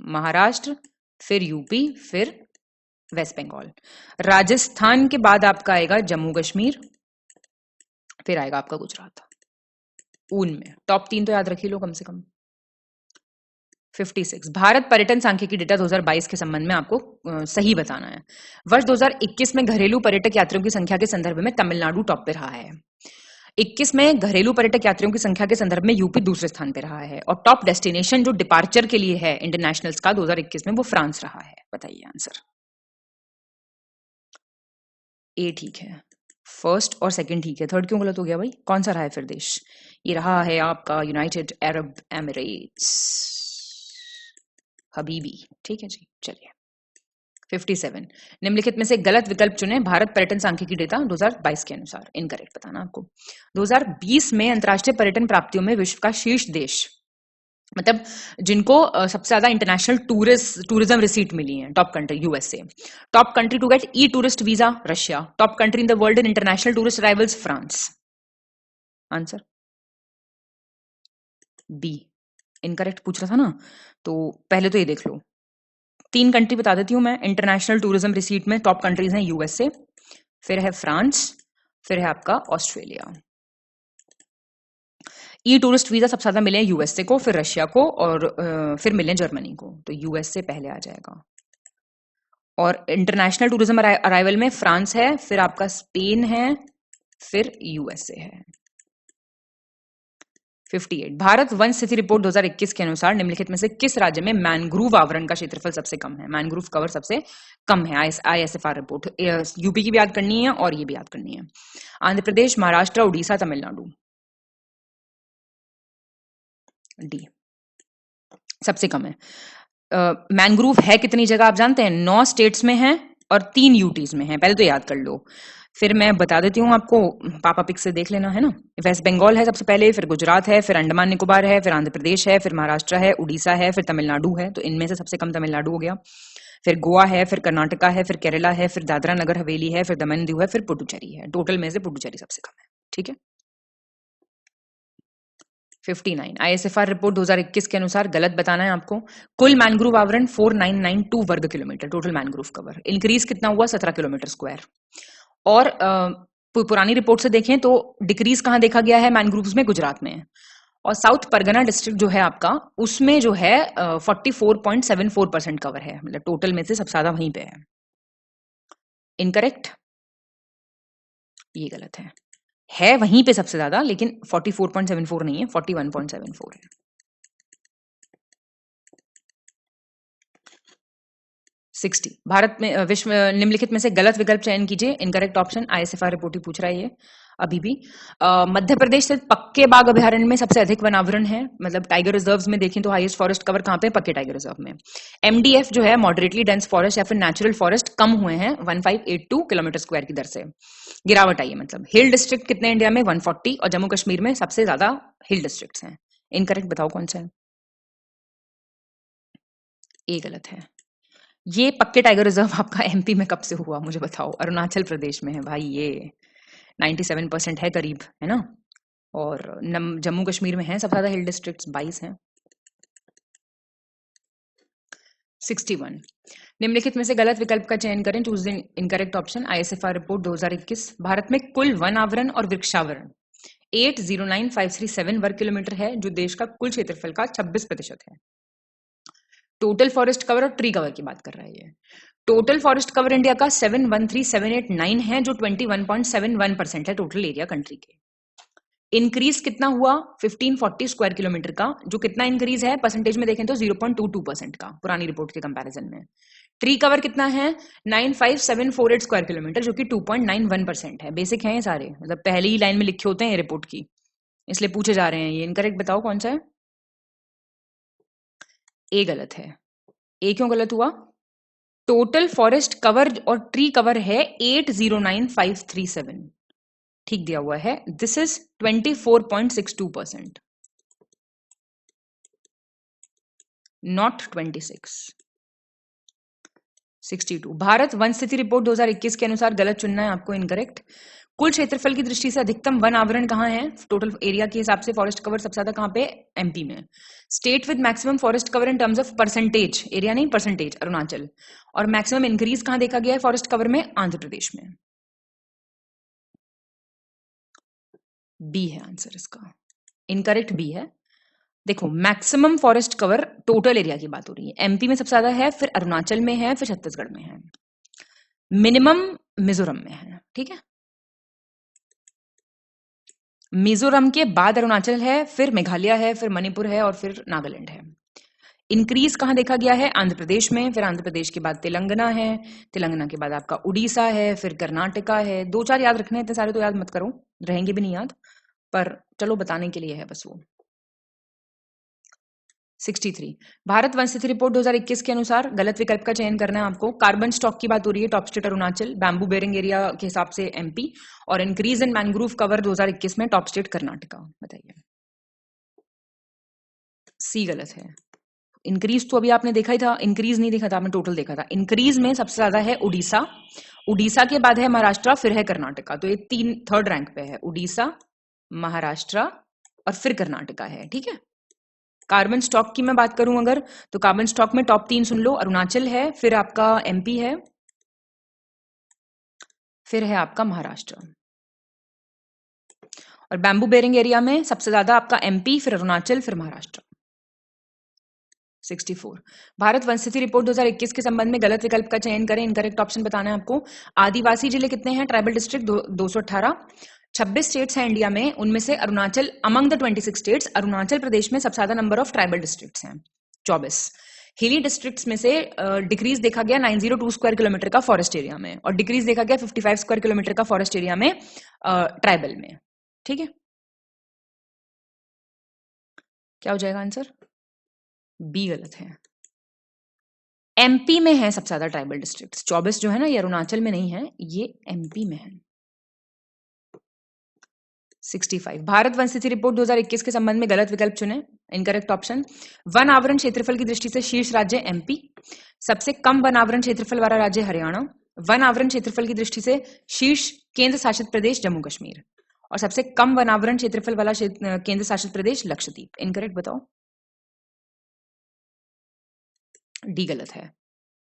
B: महाराष्ट्र, फिर यूपी, फिर वेस्ट बंगाल। राजस्थान के बाद आपका आएगा जम्मू कश्मीर, फिर आएगा आपका गुजरात। ऊन में टॉप 3 तो याद रखी लो कम से कम। 56 भारत पर्यटन सांख्यिकी डेटा 2022 के संबंध में आपको सही बताना है। वर्ष 2021 में घरेलू पर्यटक यात्रियों की संख्या के संदर्भ में तमिलनाडु टॉप पे रहा है। 21 में घरेलू पर्यटक यात्रियों की संख्या के संदर्भ में यूपी दूसरे स्थान पे रहा है, और टॉप डेस्टिनेशन जो डिपार्चर के लिए है इंटरनेशनल्स का 2021 में वो फ्रांस रहा है। बताइए आंसर। ए ठीक है, फर्स्ट और सेकंड ठीक है, थर्ड क्यों गलत हो गया भाई? कौन सा रहा है फिर देश? ये रहा है आपका यूनाइटेड अरब एमिरेट्स, हबीबी। ठीक है जी, चलिए। 57 निम्नलिखित में से गलत विकल्प चुने भारत पर्यटन सांख्यिकी डेटा 2022 के अनुसार, इनकरेक्ट बताना आपको। 2020 में अंतर्राष्ट्रीय पर्यटन प्राप्तियों में विश्व का शीर्ष देश, मतलब जिनको सबसे ज्यादा इंटरनेशनल टूरिज्म रिसीट मिली है, top country USA, top country to get e tourist visa Russia, top country in the world in international tourist arrivals France. Answer B, incorrect पूछ रहा था ना, तो पहले तो ये देख लो। 3 कंट्री बता देती हूं मैं इंटरनेशनल टूरिज्म रिसीट में। टॉप कंट्रीज हैं यूएसए, फिर है फ्रांस, फिर है आपका ऑस्ट्रेलिया। ई टूरिस्ट वीजा सबसे ज्यादा मिले यूएसए को, फिर रशिया को, और फिर मिले जर्मनी को, तो यूएसए पहले आ जाएगा। और इंटरनेशनल टूरिज्म अराइवल में फ्रांस है, फिर आपका स्पेन है, फिर यूएसए है। 58 भारत वन स्थिति रिपोर्ट 2021 के अनुसार निम्नलिखित में से किस राज्य में मैंग्रोव आवरण का क्षेत्रफल सबसे कम है? मैंग्रोव कवर सबसे कम है, आईएसएफआर रिपोर्ट। यूपी की भी याद करनी है और ये भी याद करनी है। आंध्र प्रदेश, महाराष्ट्र, उड़ीसा, तमिलनाडु। डी सबसे कम है। मैंग्रोव है कितनी जगह आप जानते हैं? 9 स्टेट्स में है और 3 यूटीज में है, पहले तो याद कर लो। फिर मैं बता देती हूँ आपको, पापा पिक से देख लेना, है ना। वेस्ट बंगाल है सबसे पहले, फिर गुजरात है, फिर अंडमान निकोबार है, फिर आंध्र प्रदेश है, फिर महाराष्ट्र है, उड़ीसा है, फिर तमिलनाडु है, तो इनमें से सबसे कम तमिलनाडु हो गया। फिर गोवा है, फिर कर्नाटका है, फिर केरला है, फिर दादरा नगर हवेली है, फिर दमन दीव है, फिर पुडुचेरी है। टोटल में से पुडुचेरी सबसे कम है। ठीक है। 59। आईएसएफआर रिपोर्ट 2021 के अनुसार गलत बताना है आपको। कुल मैनग्रोव आवरण 4992 वर्ग kilometre, total mangrove cover. Increase कितना हुआ? 17 किलोमीटर स्क्वायर। और पुरानी रिपोर्ट से देखें तो डिक्रीज कहां देखा गया है मैनग्रोव्स में? गुजरात में। और साउथ परगना डिस्ट्रिक्ट जो है आपका, उसमें जो है 44.74% कवर है, मतलब टोटल में से सबसे ज्यादा वहीं पे है। इनकरेक्ट, ये गलत है वहीं पे सबसे ज्यादा, लेकिन 44.74 नहीं है, 41.74 है। 60। भारत में विश्व निम्नलिखित में से गलत विकल्प चयन कीजिए। इनकरेक्ट ऑप्शन, आईएसएफआर रिपोर्ट ही पूछ रहा है ये अभी भी। मध्य प्रदेश स्थित पक्के बाघ अभयारण्य में सबसे अधिक वनावरण है, मतलब टाइगर रिजर्व्स में देखें तो हाईएस्ट फॉरेस्ट कवर कहां पे? पक्के टाइगर रिजर्व में। एमडीएफ जो है मॉडरेटली डेंस फॉरेस्ट या फिर नेचुरल फॉरेस्ट कम हुए हैं 1582 किलोमीटर स्क्वायर की दर से, गिरावट आई है मतलब। हिल डिस्ट्रिक्ट कितने इंडिया में? 140, और जम्मू कश्मीर में सबसे ज्यादा हिल डिस्ट्रिक्ट हैं। इनकरेक्ट बताओ कौन सा है? ये गलत है। ये पक्के टाइगर रिजर्व आपका एमपी में कब से हुआ मुझे बताओ? अरुणाचल प्रदेश में है भाई ये। 97% है करीब, है ना। और जम्मू कश्मीर में है सबसे ज्यादा हिल डिस्ट्रिक्ट्स, 22 हैं। 61। निम्नलिखित में से गलत विकल्प का चयन करें। Choose the incorrect option. ISFR report 2021। Bharat में कुल वन आवरण और वृक्षावरण 809537 वर्ग किलोमीटर है, जो देश का कुल क्षेत्रफल का 26% है। टोटल फॉरेस्ट कवर और ट्री कवर की बात कर रहा है ये। टोटल फॉरेस्ट कवर इंडिया का 713789 है, जो 21.71% है टोटल एरिया कंट्री के। इंक्रीज कितना हुआ? 1540 स्क्वायर किलोमीटर का, जो कितना इंक्रीज है परसेंटेज में देखें तो 0.22% का पुरानी रिपोर्ट के कंपैरिजन में। ट्री कवर कितना है? 95748 स्क्वायर किलोमीटर, जो कि 2.91% है। बेसिक है ये सारे, मतलब पहली ही लाइन में लिखे होते हैं ये रिपोर्ट की, इसलिए पूछे जा रहे हैं ये। इनकरेक्ट बताओ कौन सा है? ए गलत है। ए क्यों गलत हुआ? टोटल फॉरेस्ट कवर और ट्री कवर है 809537, ठीक दिया हुआ है। This is 24.62%, not 26। 62। Bharat one स्थिति रिपोर्ट 2021 के अनुसार गलत चुनना है आपको। इनकरेक्ट। कुल क्षेत्रफल की दृष्टि से अधिकतम वन आवरण कहां है? टोटल एरिया के हिसाब से फॉरेस्ट कवर सबसे ज्यादा कहां पे? एमपी में। State with maximum forest cover in terms of percentage, area नहीं परसेंटेज, अरुणाचल। और मैक्सिमम इंक्रीज कहां देखा गया है फॉरेस्ट कवर में? आंध्र प्रदेश में। बी है आंसर इसका। इनकरेक्ट बी है। देखो, maximum forest cover total area की बात हो रही है, एमपी में सबसे ज्यादा है, फिर अरुणाचल में है, फिर छत्तीसगढ़ में है, मिनिमम मिजोरम में है। ठीक है, मिजोरम के बाद अरुणाचल है, फिर मेघालय है, फिर मणिपुर है और फिर नागालैंड है। इंक्रीज कहां देखा गया है? आंध्र प्रदेश में, फिर आंध्र प्रदेश के बाद तेलंगाना है, तेलंगाना के बाद आपका उड़ीसा है, फिर कर्नाटका है। 2-4 याद रखने, इतने सारे तो याद मत करो, रहेंगे भी नहीं याद, पर चलो बताने के लिए है बस वो। 63। भारत वन स्थिति रिपोर्ट 2021 के अनुसार गलत विकल्प का चयन करना है आपको। कार्बन स्टॉक की बात हो रही है, top state Arunachal, bamboo bearing area के हिसाब से एमपी, और इंक्रीज इन मैंग्रोव कवर 2021 में टॉप स्टेट कर्नाटका। बताइए। सी गलत है। इंक्रीज तो अभी आपने देखा ही था, इंक्रीज नहीं देखा था आपने, टोटल देखा था। इंक्रीज में सबसे ज्यादा है उड़ीसा, उड़ीसा के बाद है महाराष्ट्र, फिर है कर्नाटका। तो ये 3rd रैंक पे है, उड़ीसा, महाराष्ट्र और फिर कर्नाटका है। ठीक है, कार्बन स्टॉक की मैं बात करूं अगर, तो कार्बन स्टॉक में टॉप 3 सुन लो। अरुणाचल है, फिर आपका एमपी है, फिर है आपका महाराष्ट्र। और बैम्बू बेरिंग एरिया में सबसे ज्यादा आपका एमपी, फिर अरुणाचल, फिर महाराष्ट्र। 64। भारत वन स्थिति रिपोर्ट 2021 के संबंध में गलत विकल्प का चयन करें। इनकरेक्ट ऑप्शन बताना है आपको। आदिवासी जिले कितने हैं? Tribal district 218। 26 स्टेट्स हैं इंडिया में, उनमें से Arunachal among the 26 states, Arunachal Pradesh में सबसे ज्यादा नंबर ऑफ ट्राइबल डिस्ट्रिक्ट्स हैं, 24। हिली डिस्ट्रिक्ट्स में से डिक्रीज देखा गया 902 स्क्वायर किलोमीटर का फॉरेस्ट एरिया में, और डिक्रीज देखा गया 55 स्क्वायर किलोमीटर का फॉरेस्ट एरिया में ट्राइबल में। ठीक है, क्या हो जाएगा आंसर? बी गलत है। एमपी में है सबसे ज्यादा ट्राइबल डिस्ट्रिक्ट्स, 24 जो है ना, ये अरुणाचल में नहीं है, ये एमपी में है। 65। भारत वन स्थिति रिपोर्ट 2021 के संबंध में गलत विकल्प चुने। Incorrect option. वन आवरण क्षेत्रफल की दृष्टि से शीर्ष राज्य एमपी, सबसे कम वन आवरण क्षेत्रफल वाला राज्य हरियाणा, वन आवरण क्षेत्रफल की दृष्टि से शीर्ष केंद्र शासित प्रदेश जम्मू कश्मीर, और सबसे कम वनावरण क्षेत्रफल वाला केंद्र शासित प्रदेश लक्षद्वीप। इनकरेक्ट बताओ। डी गलत है,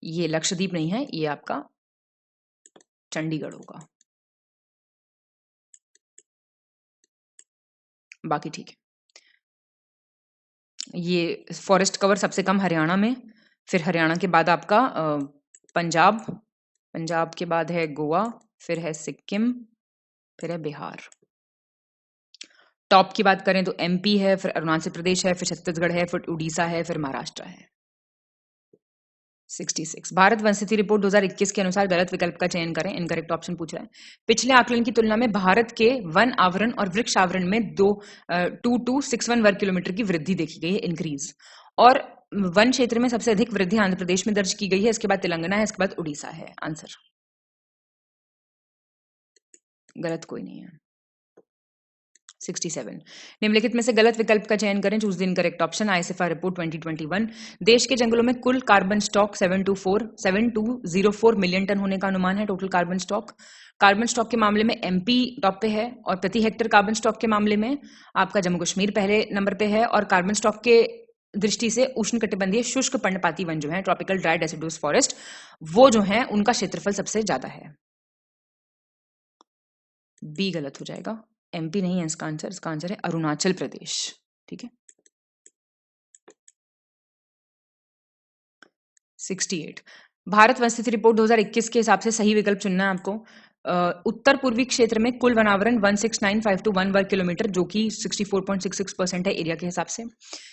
B: ये लक्षद्वीप नहीं है, ये आपका चंडीगढ़ होगा। बाकी ठीक है। ये फॉरेस्ट कवर सबसे कम हरियाणा में, फिर हरियाणा के बाद आपका पंजाब, पंजाब के बाद है गोवा, फिर है सिक्किम, फिर है बिहार। टॉप की बात करें तो एमपी है, फिर अरुणाचल प्रदेश है, फिर छत्तीसगढ़ है, फिर उड़ीसा है, फिर महाराष्ट्र है। 66। भारत वन स्थिति रिपोर्ट 2021 के अनुसार गलत विकल्प का चयन करें। इनकरेक्ट ऑप्शन पूछ रहा है। पिछले आकलन की तुलना में भारत के वन आवरण और वृक्ष आवरण में 2261 वर्ग किलोमीटर की वृद्धि देखी गई है, इंक्रीज। और वन क्षेत्र में सबसे अधिक वृद्धि आंध्र प्रदेश में दर्ज की गई है, इसके बाद तेलंगाना है, इसके बाद उड़ीसा है। आंसर गलत कोई नहीं है। 67। निम्नलिखित में से गलत विकल्प का चयन करें। Choose the incorrect option. ISFR report 2021। देश के जंगलों में कुल कार्बन स्टॉक 7204 मिलियन टन होने का अनुमान है, total carbon stock. Carbon stock के मामले में एमपी टॉप पे है, और प्रति हेक्टेयर कार्बन स्टॉक के मामले में आपका जम्मू कश्मीर पहले नंबर पे है। और कार्बन स्टॉक के दृष्टि से उष्णकटिबंधीय शुष्क पर्णपाती वन जो है, ट्रॉपिकल ड्राई डेसिडुअस फॉरेस्ट, वो जो है उनका क्षेत्रफल सबसे ज्यादा है। बी गलत हो जाएगा, एमपी नहीं है इसका आंसर, इसका आंसर है अरुणाचल प्रदेश। ठीक है। 68। भारत वन स्थिति रिपोर्ट 2021 के हिसाब से सही विकल्प चुनना है आपको। उत्तर पूर्वी क्षेत्र में कुल वनावरण 169521 वर्ग किलोमीटर, जो कि 64.66% है एरिया के हिसाब से।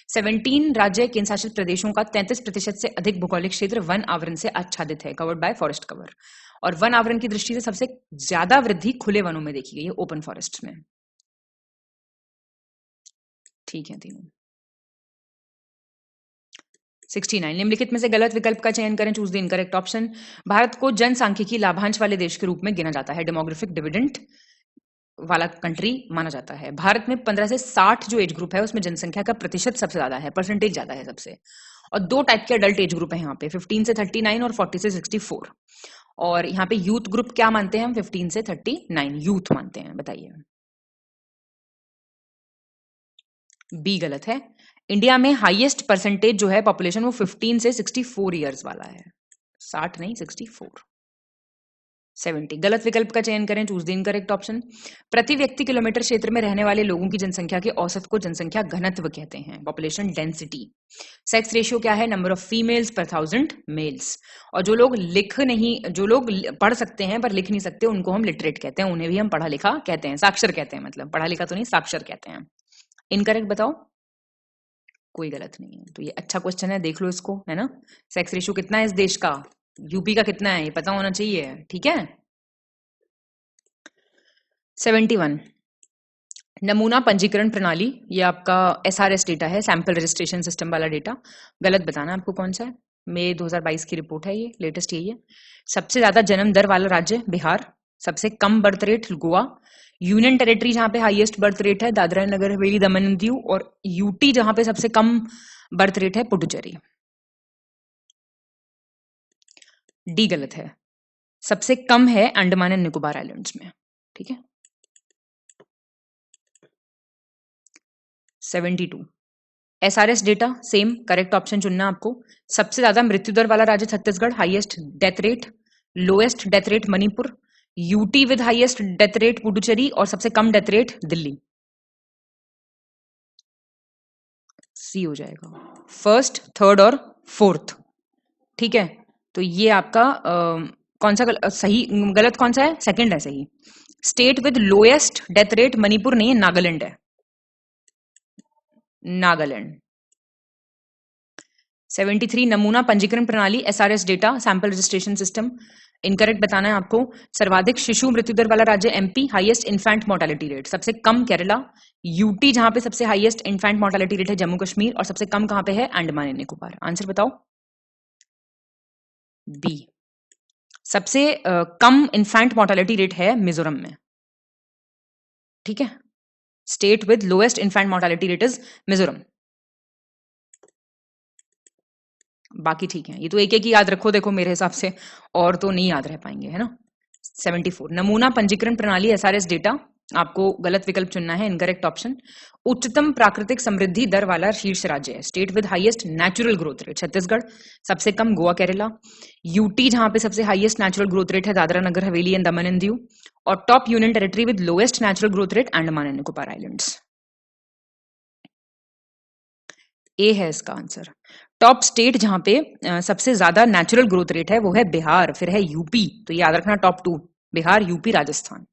B: 17 राज्य केंद्र शासित प्रदेशों का 33% से अधिक भौगोलिक क्षेत्र वन आवरण से आच्छादित है, कवर्ड बाय फॉरेस्ट कवर। और वन आवरण की दृष्टि से सबसे ज्यादा वृद्धि खुले वनों में देखी गई है, ओपन फॉरेस्ट में। ठीक है तीनों। 69। निम्नलिखित में से गलत विकल्प का चयन करें। Choose the incorrect option. Bharat को जनसांख्यिकी लाभांश वाले देश के रूप में गिना जाता है, डेमोग्राफिक डिविडेंड वाला कंट्री माना जाता है। भारत में 15 से 60 जो एज ग्रुप है उसमें जनसंख्या का प्रतिशत सबसे ज्यादा है, परसेंटेज ज्यादा है सबसे। और दो टाइप के अडल्ट एज ग्रुप है यहाँ पे, 15 से 39 और 40 से 64। और यहाँ पे यूथ ग्रुप क्या मानते हैं हम? 15 से 39 यूथ मानते हैं। बताइए। बी गलत है। इंडिया में हाईएस्ट परसेंटेज जो है पॉपुलेशन वो 15 से 64 इयर्स वाला है, 60 नहीं 64। 70। गलत विकल्प का चयन करें। Choose the incorrect option. प्रति व्यक्ति किलोमीटर क्षेत्र में रहने वाले लोगों की जनसंख्या के औसत को जनसंख्या घनत्व कहते हैं, पॉपुलेशन डेंसिटी। सेक्स रेशियो क्या है? नंबर ऑफ फीमेल्स पर 1000 मेल्स। और जो लोग पढ़ सकते हैं पर लिख नहीं सकते उनको हम लिटरेट कहते हैं, उन्हें भी हम पढ़ा लिखा कहते हैं, साक्षर कहते हैं, मतलब पढ़ा लिखा तो नहीं, साक्षर कहते हैं। इनकरेक्ट बताओ। कोई गलत नहीं है। तो ये अच्छा क्वेश्चन है, देख लो इसको, है ना। सेक्स रेशियो कितना है इस देश का? यूपी का कितना है ये पता होना चाहिए, ठीक है। 71। नमूना पंजीकरण प्रणाली, ये आपका एसआरएस डेटा है, सैंपल रजिस्ट्रेशन सिस्टम वाला डेटा। गलत बताना आपको कौन सा है। मई 2022 की रिपोर्ट है, ये लेटेस्ट यही है। सबसे ज्यादा जन्म दर वाला राज्य बिहार, सबसे कम birth rate Goa, union territory जहां पे हाईएस्ट बर्थ रेट है दादरा एंड नगर हवेली दमन एंड दीव, और यूटी जहां पे सबसे कम बर्थ रेट है पुडुचेरी। डी गलत है, सबसे कम है अंडमान एंड निकोबार आइलैंड्स में। ठीक है। 72। SRS data same, correct option चुनना आपको। सबसे ज्यादा मृत्यु दर वाला राज्य Chhattisgarh, highest death rate, lowest death rate Manipur, UT with highest death rate Puducherry, और सबसे कम डेथ रेट दिल्ली। सी हो जाएगा, फर्स्ट, थर्ड और फोर्थ। ठीक है। तो ये आपका कौन सा सही, गलत कौन सा है? सेकंड है सही। State with lowest death rate Manipur नहीं है, नागालैंड है, नागालैंड। 73। नमूना पंजीकरण प्रणाली SRS data, sample registration system. Incorrect बताना है आपको। सर्वाधिक शिशु मृत्यु दर वाला राज्य MP, highest infant mortality rate, सबसे कम केरला, यूटी जहां पे सबसे हाईएस्ट इन्फेंट मोर्टेलिटी रेट है जम्मू कश्मीर, और सबसे कम कहां पे है? अंडमान एंड निकोबार। आंसर बताओ। बी। सबसे कम इन्फेंट मोर्टेलिटी रेट है मिजोरम में। ठीक है। State with lowest infant mortality rate is Mizoram. बाकी ठीक है, ये तो एक एक ही याद रखो, देखो मेरे हिसाब से और तो नहीं याद रह पाएंगे, है ना। 74। नमूना पंजीकरण प्रणाली एसआरएस डेटा, आपको गलत विकल्प चुनना है, इनकरेक्ट ऑप्शन। उच्चतम प्राकृतिक समृद्धि दर वाला शीर्ष राज्य है, state with highest natural growth rate Chhattisgarh, सबसे कम गोवा केरला। यूटी जहां पे सबसे हाईएस्ट नेचुरल ग्रोथ रेट है Dadra Nagar Haveli and Daman and Diu. और top union territory with lowest natural growth rate Andaman and Nicobar islands. A है इसका आंसर। टॉप स्टेट जहां पे सबसे ज्यादा नेचुरल ग्रोथ रेट है वो है बिहार, फिर है यूपी, तो याद रखना टॉप 2 बिहार, यूपी, राजस्थान।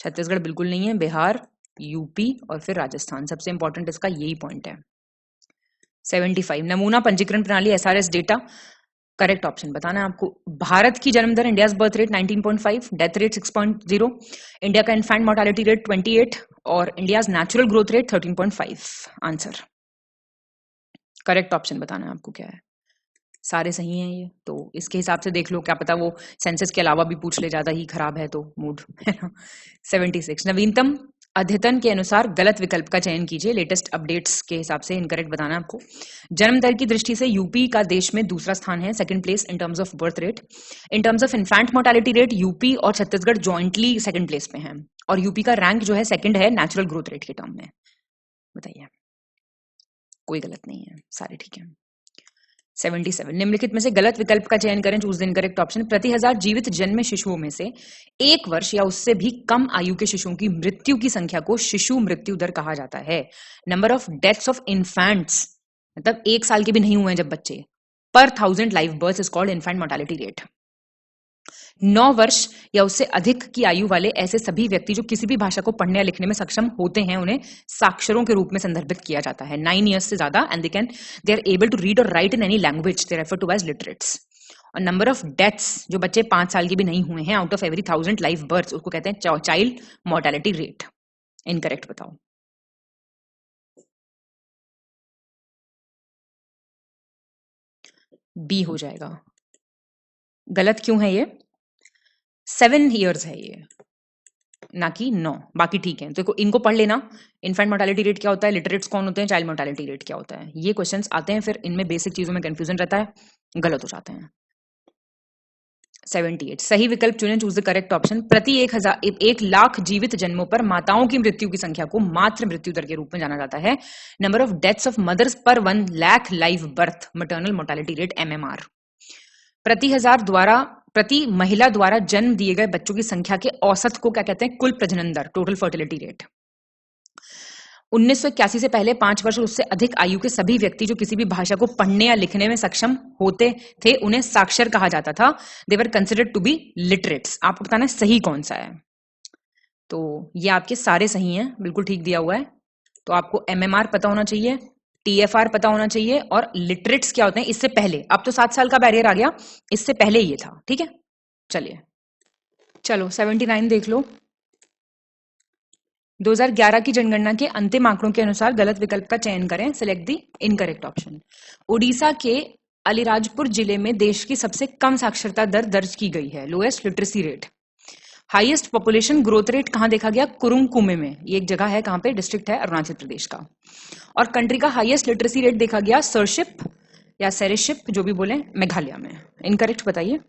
B: छत्तीसगढ़ बिल्कुल नहीं है, बिहार, यूपी और फिर राजस्थान, सबसे इंपॉर्टेंट इसका यही पॉइंट है। 75 नमूना पंजीकरण प्रणाली एसआरएस डेटा, करेक्ट ऑप्शन बताना है आपको। भारत की जन्म दर, India's birth rate 19.5, death rate 6.0, India का इन्फेंट मोर्टालिटी रेट 28 और India's natural growth rate 13.5। Answer correct option बताना है आपको क्या है। सारे सही हैं ये, तो इसके हिसाब से देख लो, क्या पता वो सेंसस के अलावा भी पूछ ले, ज्यादा ही खराब है तो मूड, है ना। 76 नवीनतम अद्यतन के अनुसार गलत विकल्प का चयन कीजिए, लेटेस्ट अपडेट्स के हिसाब से इनकरेक्ट बताना है आपको। जन्म दर की दृष्टि से यूपी का देश में दूसरा स्थान है, second place in terms of birth rate. In terms of infant mortality rate UP और छत्तीसगढ़ ज्वाइंटली सेकंड प्लेस पे हैं, और यूपी का रैंक जो है सेकंड है नेचुरल ग्रोथ रेट के टर्म में। बताइए, कोई गलत नहीं है, सारे ठीक है। 77 निम्नलिखित में से गलत विकल्प का चयन करें, चूज द इनकरेक्ट ऑप्शन। प्रति हजार जीवित जन्मे शिशुओं में से 1 वर्ष या उससे भी कम आयु के शिशुओं की मृत्यु की संख्या को शिशु मृत्यु दर कहा जाता है। Number of deaths of infants, मतलब 1 साल के भी नहीं हुए हैं जब बच्चे, पर 1000 live birth is called infant mortality rate. 9 वर्ष या उससे अधिक की आयु वाले ऐसे सभी व्यक्ति जो किसी भी भाषा को पढ़ने या लिखने में सक्षम होते हैं, उन्हें साक्षरों के रूप में संदर्भित किया जाता है। 9 ईयर्स से ज्यादा and they are able to read और write in any language, they refer to as literates. और नंबर ऑफ डेथ्स, जो बच्चे 5 साल के भी नहीं हुए हैं, out of every 1000 live birth, उसको कहते हैं चाइल्ड मोर्टालिटी रेट। इनकरेक्ट बताओ। बी हो जाएगा। गलत क्यों है ये? 7 ईयर्स है ये, ना कि 9। बाकी ठीक है, तो इनको पढ़ लेना। इन्फेंट मोर्टालिटी रेट क्या होता है, लिटरेट्स कौन होते हैं, चाइल्ड मोर्टालिटी रेट क्या होता है, ये क्वेश्चंस आते हैं, फिर इनमें बेसिक चीजों में कंफ्यूजन रहता है, गलत हो जाते हैं। 78 सही विकल्प चुनें, चूज द करेक्ट ऑप्शन। प्रति 1 लाख जीवित जन्मों पर माताओं की मृत्यु की संख्या को मातृ मृत्यु दर के रूप में जाना जाता है। Number of deaths of mothers पर 1 lakh live birth, maternal mortality rate MMR। प्रति महिला द्वारा जन्म दिए गए बच्चों की संख्या के औसत को क्या कहते हैं, कुल प्रजनन दर, टोटल फर्टिलिटी रेट। 1981 से पहले 5 वर्ष और उससे अधिक आयु के सभी व्यक्ति जो किसी भी भाषा को पढ़ने या लिखने में सक्षम होते थे, उन्हें साक्षर कहा जाता था। They were considered to be literates. आपको बताना है सही कौन सा है, तो ये आपके सारे सही हैं, बिल्कुल ठीक दिया हुआ है। तो आपको MMR पता होना चाहिए, TFR पता होना चाहिए, और लिटरेट्स क्या होते हैं इससे पहले। अब तो 7 साल का बैरियर आ गया, इससे पहले ये था, ठीक है। चलिए, चलो 79 देख लो। 2011 की जनगणना के अंतिम आंकड़ों के अनुसार गलत विकल्प का चयन करें, select the incorrect option. Orissa के अलीराजपुर जिले में देश की सबसे कम साक्षरता दर दर्ज की गई है, lowest literacy rate. Highest population growth rate कहां देखा गया, कुरुंग में, ये एक जगह है, कहां पे, डिस्ट्रिक्ट है अरुणाचल प्रदेश का। और कंट्री का हाईएस्ट लिटरेसी रेट देखा गया सरशिप या सेरेशिप, जो भी बोले, मेघालय में। इनकरेक्ट बताइए।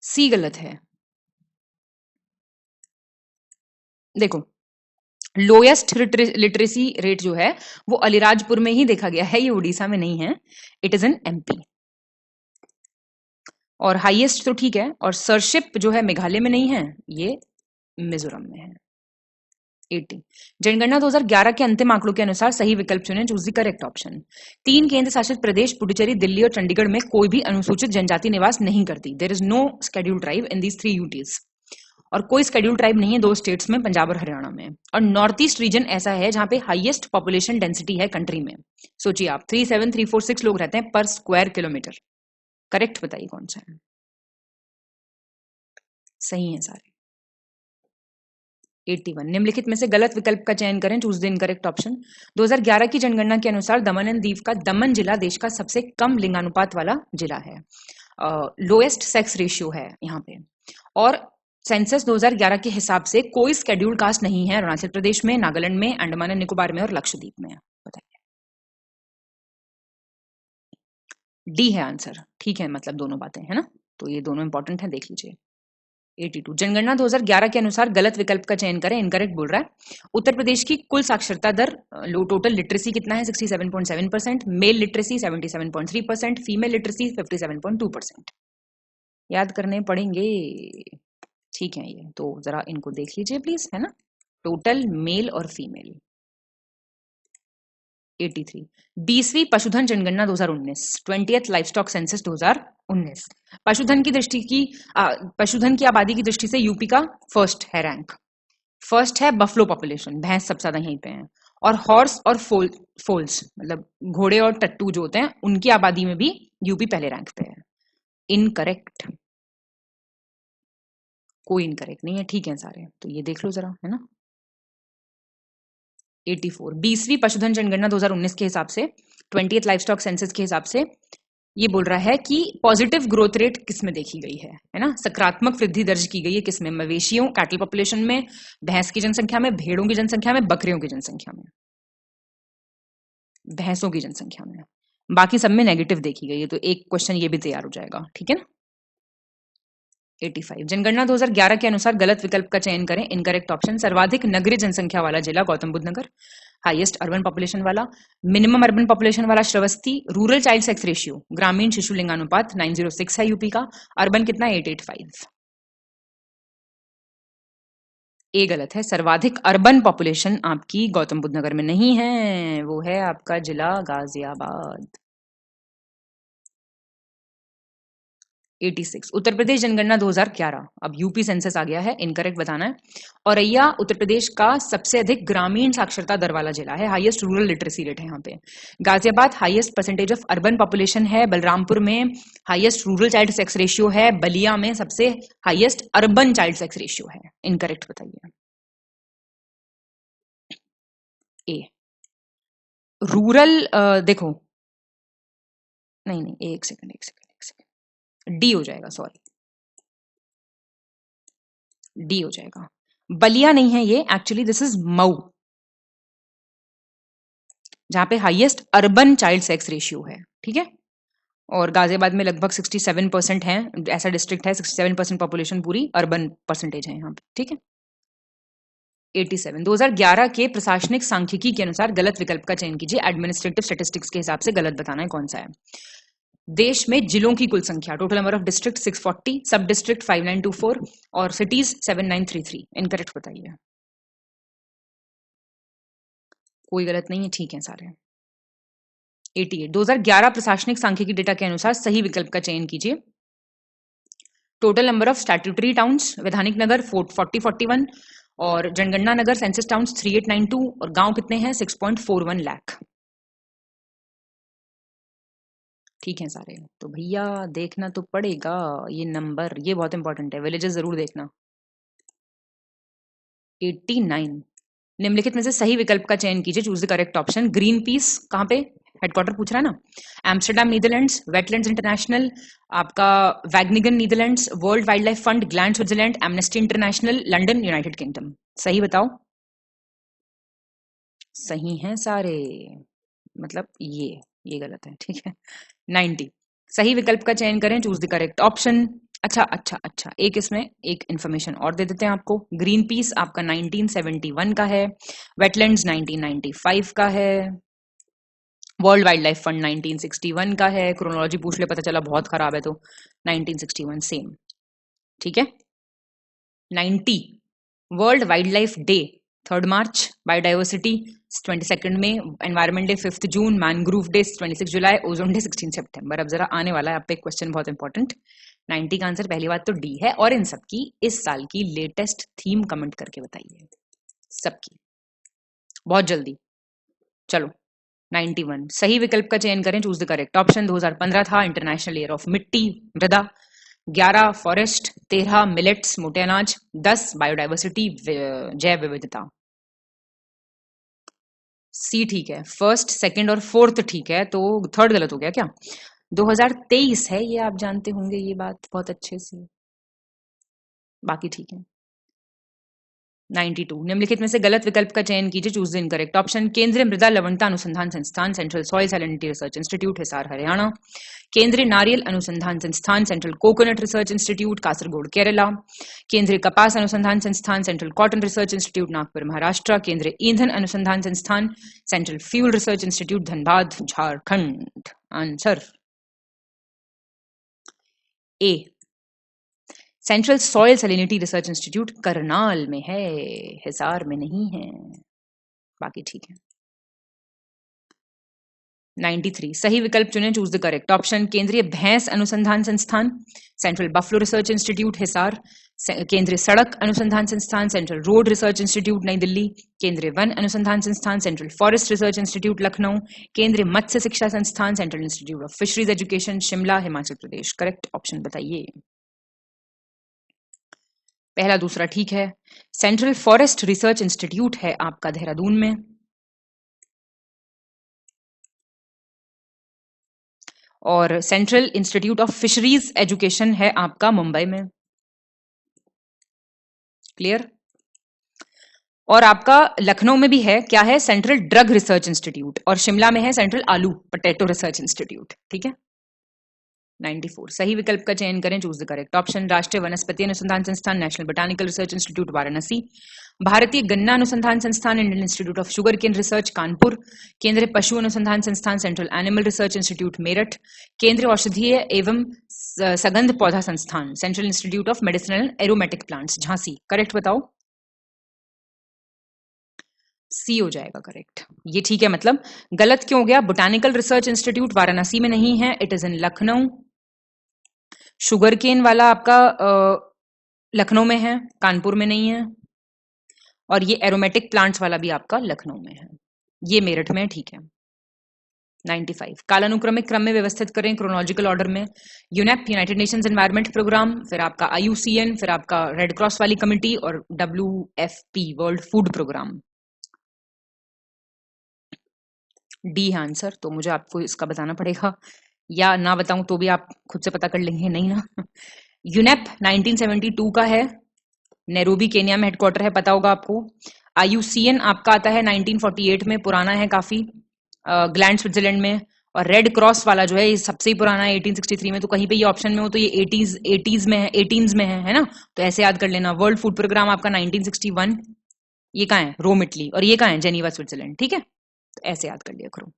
B: सी गलत है। देखो, लोएस्ट लिटरेसी रेट जो है वो अलीराजपुर में ही देखा गया है, ये उड़ीसा में नहीं है, इट इज इन MP। और हाईएस्ट तो ठीक है, और सरशिप जो है मेघालय में नहीं है, ये मिजोरम में है। 80 जनगणना 2011 के अंतिम आंकड़ों के अनुसार सही विकल्प चुनें, चूज द करेक्ट ऑप्शन। 3 केंद्र शासित प्रदेश पुडुचेरी, दिल्ली और चंडीगढ़ में कोई भी अनुसूचित जनजाति निवास नहीं करती। There is no scheduled tribe in these 3 UTs। और कोई शेड्यूल्ड ट्राइब नहीं है 2 स्टेट्स में, पंजाब और हरियाणा में। और नॉर्थ ईस्ट रीजन ऐसा है जहां पे हाईएस्ट पॉपुलेशन डेंसिटी है कंट्री में। सोचिए आप, 37346 लोग रहते हैं पर स्क्वायर किलोमीटर। करेक्ट बताइए कौन सा है। सही है सारे। 81 निम्नलिखित में से गलत विकल्प का चयन करें, चूज द इनकरेक्ट ऑप्शन। 2011 की जनगणना के अनुसार दमन एंड दीव का दमन जिला देश का सबसे कम लिंगानुपात वाला जिला है, लोएस्ट सेक्स रेशियो है यहाँ पे। और सेंसस 2011 के हिसाब से कोई शेड्यूल्ड कास्ट नहीं है अरुणाचल प्रदेश में, नागालैंड में, अंडमान एंड निकोबार में और लक्षद्वीप में। बताइए। डी है आंसर, ठीक है, मतलब दोनों बातें है ना, तो ये दोनों इंपॉर्टेंट है, देख लीजिए। 82। जनगणना 2011 के अनुसार गलत विकल्प का चयन करें, इनकरेक्ट बोल रहा है। उत्तर प्रदेश की कुल साक्षरता दर, टोटल लिटरेसी कितना है 67.7%, मेल लिटरेसी 77.3%, फीमेल लिटरेसी 57.2%। याद करने पड़ेंगे, ठीक है। ये तो जरा इनको देख लीजिए प्लीज, है ना। टोटल मेल और फीमेल। 83। 20वीं पशुधन जनगणना 2019, 20th लाइवस्टॉक सेंसस 2019। पशुधन की आबादी की दृष्टि से यूपी का फर्स्ट है रैंक। फर्स्ट है बफलो पॉपुलेशन, भैंस सबसे ज्यादा यहीं पे है। और हॉर्स और फोल्स मतलब घोड़े और टट्टू जो होते हैं उनकी आबादी में भी यूपी पहले रैंक पे है। इनकरेक्ट, कोई इनकरेक्ट नहीं है, ठीक है सारे। तो ये देख लो जरा, है ना। 84। 20वीं पशुधन जनगणना 2019 के हिसाब से, 20th लाइवस्टॉक सेंसस के हिसाब से ये बोल रहा है कि पॉजिटिव ग्रोथ रेट किस में देखी गई है ना। सकारात्मक वृद्धि दर्ज की गई है किसमें, मवेशियों कैटल पॉपुलेशन में, भैंस की जनसंख्या में, भेड़ों की जनसंख्या में, बकरियों की जनसंख्या में। भैंसों की जनसंख्या में, बाकी सब में नेगेटिव देखी गई है। तो एक क्वेश्चन ये भी तैयार हो जाएगा, ठीक है ना। 85। जनगणना 2011 के अनुसार गलत विकल्प का चयन करें, इनकरेक्ट ऑप्शन। सर्वाधिक नगरीय जनसंख्या वाला जिला गौतम बुद्ध नगर, हाईएस्ट अर्बन पॉपुलेशन वाला, मिनिमम अर्बन पॉपुलेशन वाला Shravasti, rural child sex ratio, ग्रामीण शिशु लिंगानुपात 906 है यूपी का, अर्बन कितना 885। ए गलत है, सर्वाधिक अर्बन पॉपुलेशन आपकी गौतम बुद्ध नगर में नहीं है, वो है आपका जिला गाजियाबाद। 86। उत्तर प्रदेश जनगणना 2011, अब यूपी सेंसस आ गया है, इनकरेक्ट बताना है। औरैया उत्तर प्रदेश का सबसे अधिक ग्रामीण साक्षरता दर वाला जिला है, हाईएस्ट रूरल लिटरेसी रेट है यहाँ पे। Ghaziabad highest percentage of urban population है, बलरामपुर में highest rural child sex ratio है, बलिया में सबसे highest urban child sex ratio है। इनकरेक्ट बताइए। ए रूरल, देखो, नहीं नहीं, एक सेकंड एक सेकंड एक सेकंड, डी हो जाएगा, सॉरी, डी हो जाएगा। बलिया नहीं है ये, एक्चुअली दिस इज मऊ, जहां पे highest urban child sex ratio है, ठीक है। और गाजियाबाद में लगभग 67% है, ऐसा डिस्ट्रिक्ट है, 67% पॉपुलेशन पूरी अर्बन परसेंटेज है यहाँ पे, ठीक है। 87। 2011 के प्रशासनिक सांख्यिकी के अनुसार गलत विकल्प का चयन कीजिए, एडमिनिस्ट्रेटिव स्टैटिस्टिक्स के हिसाब से गलत बताना है कौन सा है। देश में जिलों की कुल संख्या, टोटल नंबर ऑफ डिस्ट्रिक्ट 640, सब डिस्ट्रिक्ट 5924 और सिटीज 7933। इनकरेक्ट बताइए। कोई गलत नहीं है, ठीक है सारे। 88। 2011 प्रशासनिक सांख्यिकी डेटा के अनुसार सही विकल्प का चयन कीजिए। Total number of statutory towns, वैधानिक नगर 4041 और जनगणना नगर सेंसस टाउन्स 3892 और गांव कितने हैं 6.41 लाख। ठीक है सारे। तो भैया देखना तो पड़ेगा ये नंबर, ये बहुत इंपॉर्टेंट है, विलेजेस जरूर देखना। 89। निम्नलिखित में से सही विकल्प का चयन कीजिए, choose the correct option. Green peas कहाँ पे हेडक्वार्टर पूछ रहा है ना। एम्स्टरडेम नीदरलैंड्स, वेटलैंड्स इंटरनेशनल, आपका Wageningen Netherlands, world wild life fund, Gland Switzerland, Amnesty International, London United Kingdom. सही बताओ। सही हैं सारे, मतलब ये गलत है, ठीक है। 90। सही विकल्प का चयन करें, चूज द करेक्ट ऑप्शन। अच्छा अच्छा अच्छा, एक इसमें एक इन्फॉर्मेशन और दे देते हैं आपको। ग्रीन पीस आपका 1971 का है, वेटलैंड्स 1995 का है, वर्ल्ड वाइल्ड लाइफ फंड 1961 का है। क्रोनोलॉजी पूछ ले, पता चला बहुत खराब है तो 1961 सेम, ठीक है। 90। वर्ल्ड वाइल्ड लाइफ डे 3 मार्च, बायोडाइवर्सिटी 22 में, एनवायरमेंट डे 5 जून, मैनग्रूव डे 26 जुलाई, ओजोन डे 16 सितंबर। अब जरा आने वाला है आप पे क्वेश्चन बहुत इंपॉर्टेंट। 90 का आंसर पहली बात तो डी है, और इन सबकी इस साल की लेटेस्ट थीम कमेंट करके बताइए सबकी, बहुत जल्दी। चलो 91। सही विकल्प का चयन करें, चूज द करेक्ट ऑप्शन। 2015 था इंटरनेशनल ईयर ऑफ मिट्टी मृदा। 11 फॉरेस्ट, 13 मिलेट्स मोटे अनाज, 10 बायोडाइवर्सिटी जैव विविधता। सी ठीक है, फर्स्ट सेकंड और फोर्थ ठीक है, तो थर्ड गलत हो गया क्या। 2023 है ये, आप जानते होंगे ये बात बहुत अच्छे से, बाकी ठीक है। 92 निम्नलिखित में से गलत विकल्प का चयन कीजिए, चूज द इनकरेक्ट ऑप्शन। केंद्रीय मृदा लवणता अनुसंधान संस्थान central soil salinity research institute Hisar Haryana, केंद्रीय नारियल अनुसंधान संस्थान central coconut research institute Kasaragod Kerala, केंद्रीय कपास अनुसंधान संस्थान central cotton research institute Nagpur Maharashtra, केंद्रीय ईंधन अनुसंधान संस्थान central fuel research institute Dhanbad Jharkhand. Answer A central soil salinity research institute Karnal में है, हिसार में नहीं है। बाकी ठीक है। 93 सही विकल्प चुनें, चूज द करेक्ट ऑप्शन। केंद्रीय भैंस अनुसंधान संस्थान central buffalo research institute Hisar, केंद्रीय सड़क अनुसंधान संस्थान सेंट्रल रोड रिसर्च इंस्टीट्यूट नई दिल्ली, केंद्रीय वन अनुसंधान संस्थान central forest research institute Lucknow, केंद्रीय मत्स्य शिक्षा संस्थान central institute of fisheries education Shimla Himachal Pradesh. Correct option बताइए। पहला दूसरा ठीक है। सेंट्रल फॉरेस्ट रिसर्च इंस्टीट्यूट है आपका देहरादून में, और central institute of fisheries education है आपका मुंबई में। क्लियर। और आपका लखनऊ में भी है, क्या है, सेंट्रल ड्रग रिसर्च इंस्टीट्यूट, और शिमला में है सेंट्रल आलू पोटैटो रिसर्च इंस्टीट्यूट। ठीक है। 94 सही विकल्प का चयन करें, चूज द करेक्ट ऑप्शन। राष्ट्रीय वनस्पति अनुसंधान संस्थान national botanical research institute Varanasi, भारतीय गन्ना अनुसंधान संस्थान Indian institute of sugar cane research Kanpur, केंद्रीय पशु अनुसंधान संस्थान central animal research institute Meerut, केंद्रीय औषधीय एवं सगंध पौधा संस्थान central institute of medicinal aromatic plants Jhansi. Correct बताओ। सी हो जाएगा करेक्ट। ये ठीक है, मतलब गलत क्यों हो गया? बोटानिकल रिसर्च इंस्टीट्यूट वाराणसी में नहीं है, it is in Lucknow. Sugar cane वाला आपका लखनऊ में है, कानपुर में नहीं है, और ये एरोमेटिक प्लांट्स वाला भी आपका लखनऊ में है, ये मेरठ में। ठीक है। 95 कालानुक्रमिक क्रम में व्यवस्थित करें, क्रोनोलॉजिकल ऑर्डर में। UNEP united nations environment programme, फिर आपका IUCN, फिर आपका रेड क्रॉस वाली कमिटी, और WFP world food programme. D है आंसर। तो मुझे आपको इसका बताना पड़ेगा, या ना बताऊं तो भी आप खुद से पता कर लेंगे, नहीं ना। यूनेप 1972 का है, नैरोबी केन्या में हेडक्वार्टर है, पता होगा आपको। IUCN आपका आता है 1948 में, पुराना है काफी, ग्लैंड स्विट्जरलैंड में। और रेड क्रॉस वाला जो है ये सबसे ही पुराना है 1863 में। तो कहीं पे ये ऑप्शन में हो तो ये 80s में है, 18s में है ना, तो ऐसे याद कर लेना। वर्ल्ड फूड प्रोग्राम आपका 1961, ये कहाँ है, रोम इटली, और ये कहाँ है, जेनीवा स्विट्जरलैंड। ठीक है, तो ऐसे याद कर लिया करो।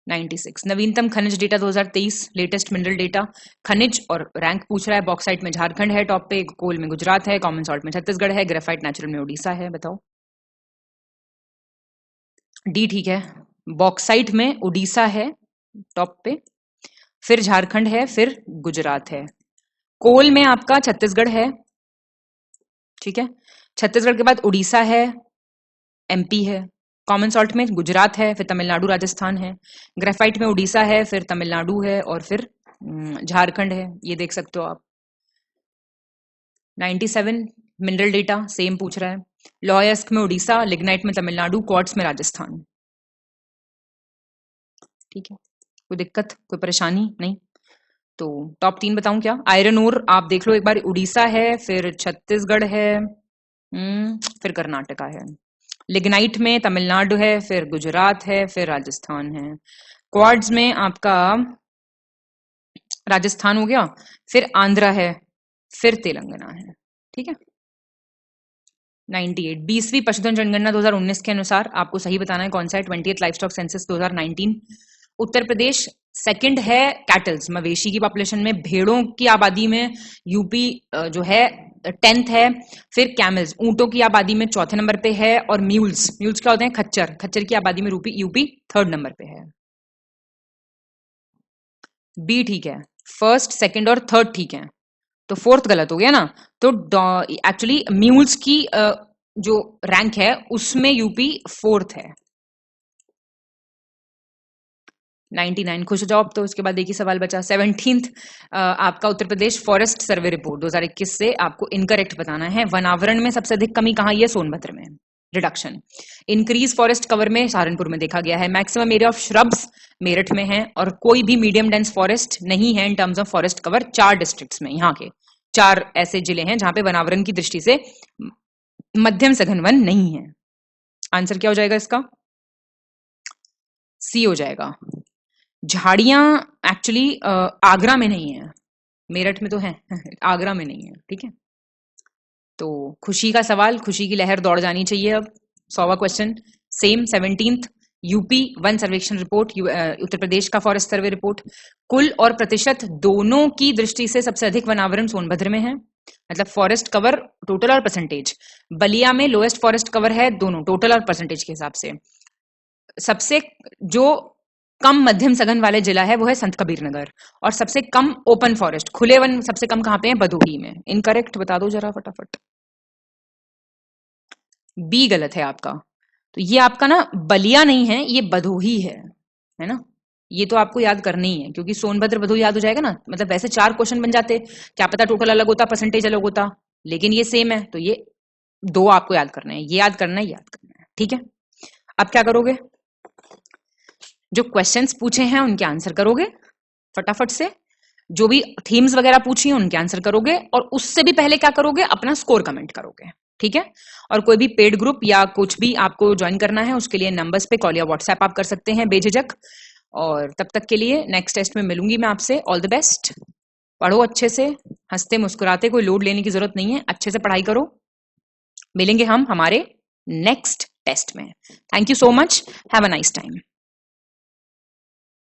B: 96 नवीनतम खनिज डेटा 2023, लेटेस्ट मिनरल डेटा। खनिज और रैंक पूछ रहा है। बॉक्साइट में झारखंड है टॉप पे, कोल में गुजरात है, कॉमन सॉल्ट में छत्तीसगढ़ है, ग्रेफाइट नेचुरल में उड़ीसा है। बताओ। डी ठीक है, बॉक्साइट में उड़ीसा है टॉप पे, फिर झारखंड है, फिर गुजरात है। कोल में आपका छत्तीसगढ़ है। ठीक है, छत्तीसगढ़ के बाद उड़ीसा है, MP है, कॉमन सॉल्ट में गुजरात है, फिर तमिलनाडु राजस्थान है, ग्रेफाइट में उड़ीसा है, फिर तमिलनाडु है, और फिर झारखंड है, ये देख सकते हो आप। 97 मिनरल डेटा सेम पूछ रहा है। लॉयस्क में उड़ीसा, लिग्नाइट में तमिलनाडु, क्वार्ट्ज में राजस्थान। ठीक है, कोई दिक्कत, कोई परेशानी नहीं? तो टॉप 3 बताऊं क्या? आयरन ओर आप देख लो एक बार, उड़ीसा है, फिर छत्तीसगढ़ है, फिर कर्नाटका है। लिग्नाइट में तमिलनाडु है, फिर गुजरात है, फिर राजस्थान है। क्वार्ट्ज में आपका राजस्थान हो गया, फिर आंध्रा है, फिर तेलंगाना है। ठीक है। 98 20वीं पशुधन जनगणना 2019 के अनुसार आपको सही बताना है कौन सा है। 20th livestock census 2019। Uttar Pradesh second है कैटल्स, मवेशी की पॉपुलेशन में। भेड़ों की आबादी में यूपी जो है 10th है। फिर कैमल्स, ऊंटों की आबादी में चौथे नंबर पे है। और म्यूल्स क्या होते हैं, खच्चर, खच्चर की आबादी में यूपी 3rd नंबर पे है। बी ठीक है, फर्स्ट, सेकंड और थर्ड ठीक है, तो फोर्थ गलत हो गया ना। तो एक्चुअली म्यूल्स की जो रैंक है उसमें यूपी 4th है। 99 खुश हो जाओ अब तो। उसके बाद देखिए सवाल बचा 17th आपका Uttar Pradesh forest survey report 2021 से आपको इनकरेक्ट बताना है। वनावरण में सबसे अधिक कमी कहाँ है? सोनभद्र में। रिडक्शन। इंक्रीज फॉरेस्ट कवर में सहारनपुर में देखा गया है। Maximum area of shrubs Meerut में है। और कोई भी मीडियम डेंस फॉरेस्ट नहीं है in terms of forest cover 4 districts में। यहाँ के 4 ऐसे जिले हैं जहां पे वनावरण की दृष्टि से मध्यम सघन वन नहीं है। आंसर क्या हो जाएगा इसका? सी हो जाएगा। झाड़ियां एक्चुअली आगरा में नहीं है, मेरठ में तो है आगरा में नहीं है, ठीक है। तो खुशी का सवाल, खुशी की लहर दौड़ जानी चाहिए। अब 100वां क्वेश्चन सेम 17th यूपी वन सर्वेक्षण रिपोर्ट, उत्तर प्रदेश का फॉरेस्ट सर्वे रिपोर्ट। कुल और प्रतिशत दोनों की दृष्टि से सबसे अधिक वनावरण सोनभद्र में है, मतलब फॉरेस्ट कवर टोटल और परसेंटेज। बलिया में लोएस्ट फॉरेस्ट कवर है, दोनों टोटल और परसेंटेज के हिसाब से। सबसे जो कम मध्यम सघन वाले जिला है वो है संत कबीर नगर, और सबसे कम ओपन फॉरेस्ट खुले वन सबसे कम कहां पे है? भदोही में। इनकरेक्ट बता दो जरा फटाफट। बी गलत है आपका। तो ये आपका ना बलिया नहीं है, ये भदोही है ना। ये तो आपको याद करनी ही है, क्योंकि सोनभद्र भदोही याद हो जाएगा ना। मतलब वैसे 4 क्वेश्चन बन जाते, क्या पता टोटल अलग होता, परसेंटेज अलग होता, लेकिन ये सेम है, तो ये 2 आपको याद करने हैं। ये याद करना है, याद करना है, ठीक है। अब क्या करोगे? जो क्वेश्चंस पूछे हैं उनके आंसर करोगे फटाफट से, जो भी थीम्स वगैरह पूछी हैं उनके आंसर करोगे, और उससे भी पहले क्या करोगे? अपना स्कोर कमेंट करोगे, ठीक है। और कोई भी पेड ग्रुप या कुछ भी आपको ज्वाइन करना है, उसके लिए नंबर्स पे कॉल या व्हाट्सएप आप कर सकते हैं बेझिझक। और तब तक के लिए नेक्स्ट टेस्ट में मिलूंगी मैं आपसे। All the best. पढ़ो अच्छे से, हंसते मुस्कुराते, कोई लोड लेने की जरूरत नहीं है, अच्छे से पढ़ाई करो। मिलेंगे हम हमारे नेक्स्ट टेस्ट में। Thank you so much, have a nice time.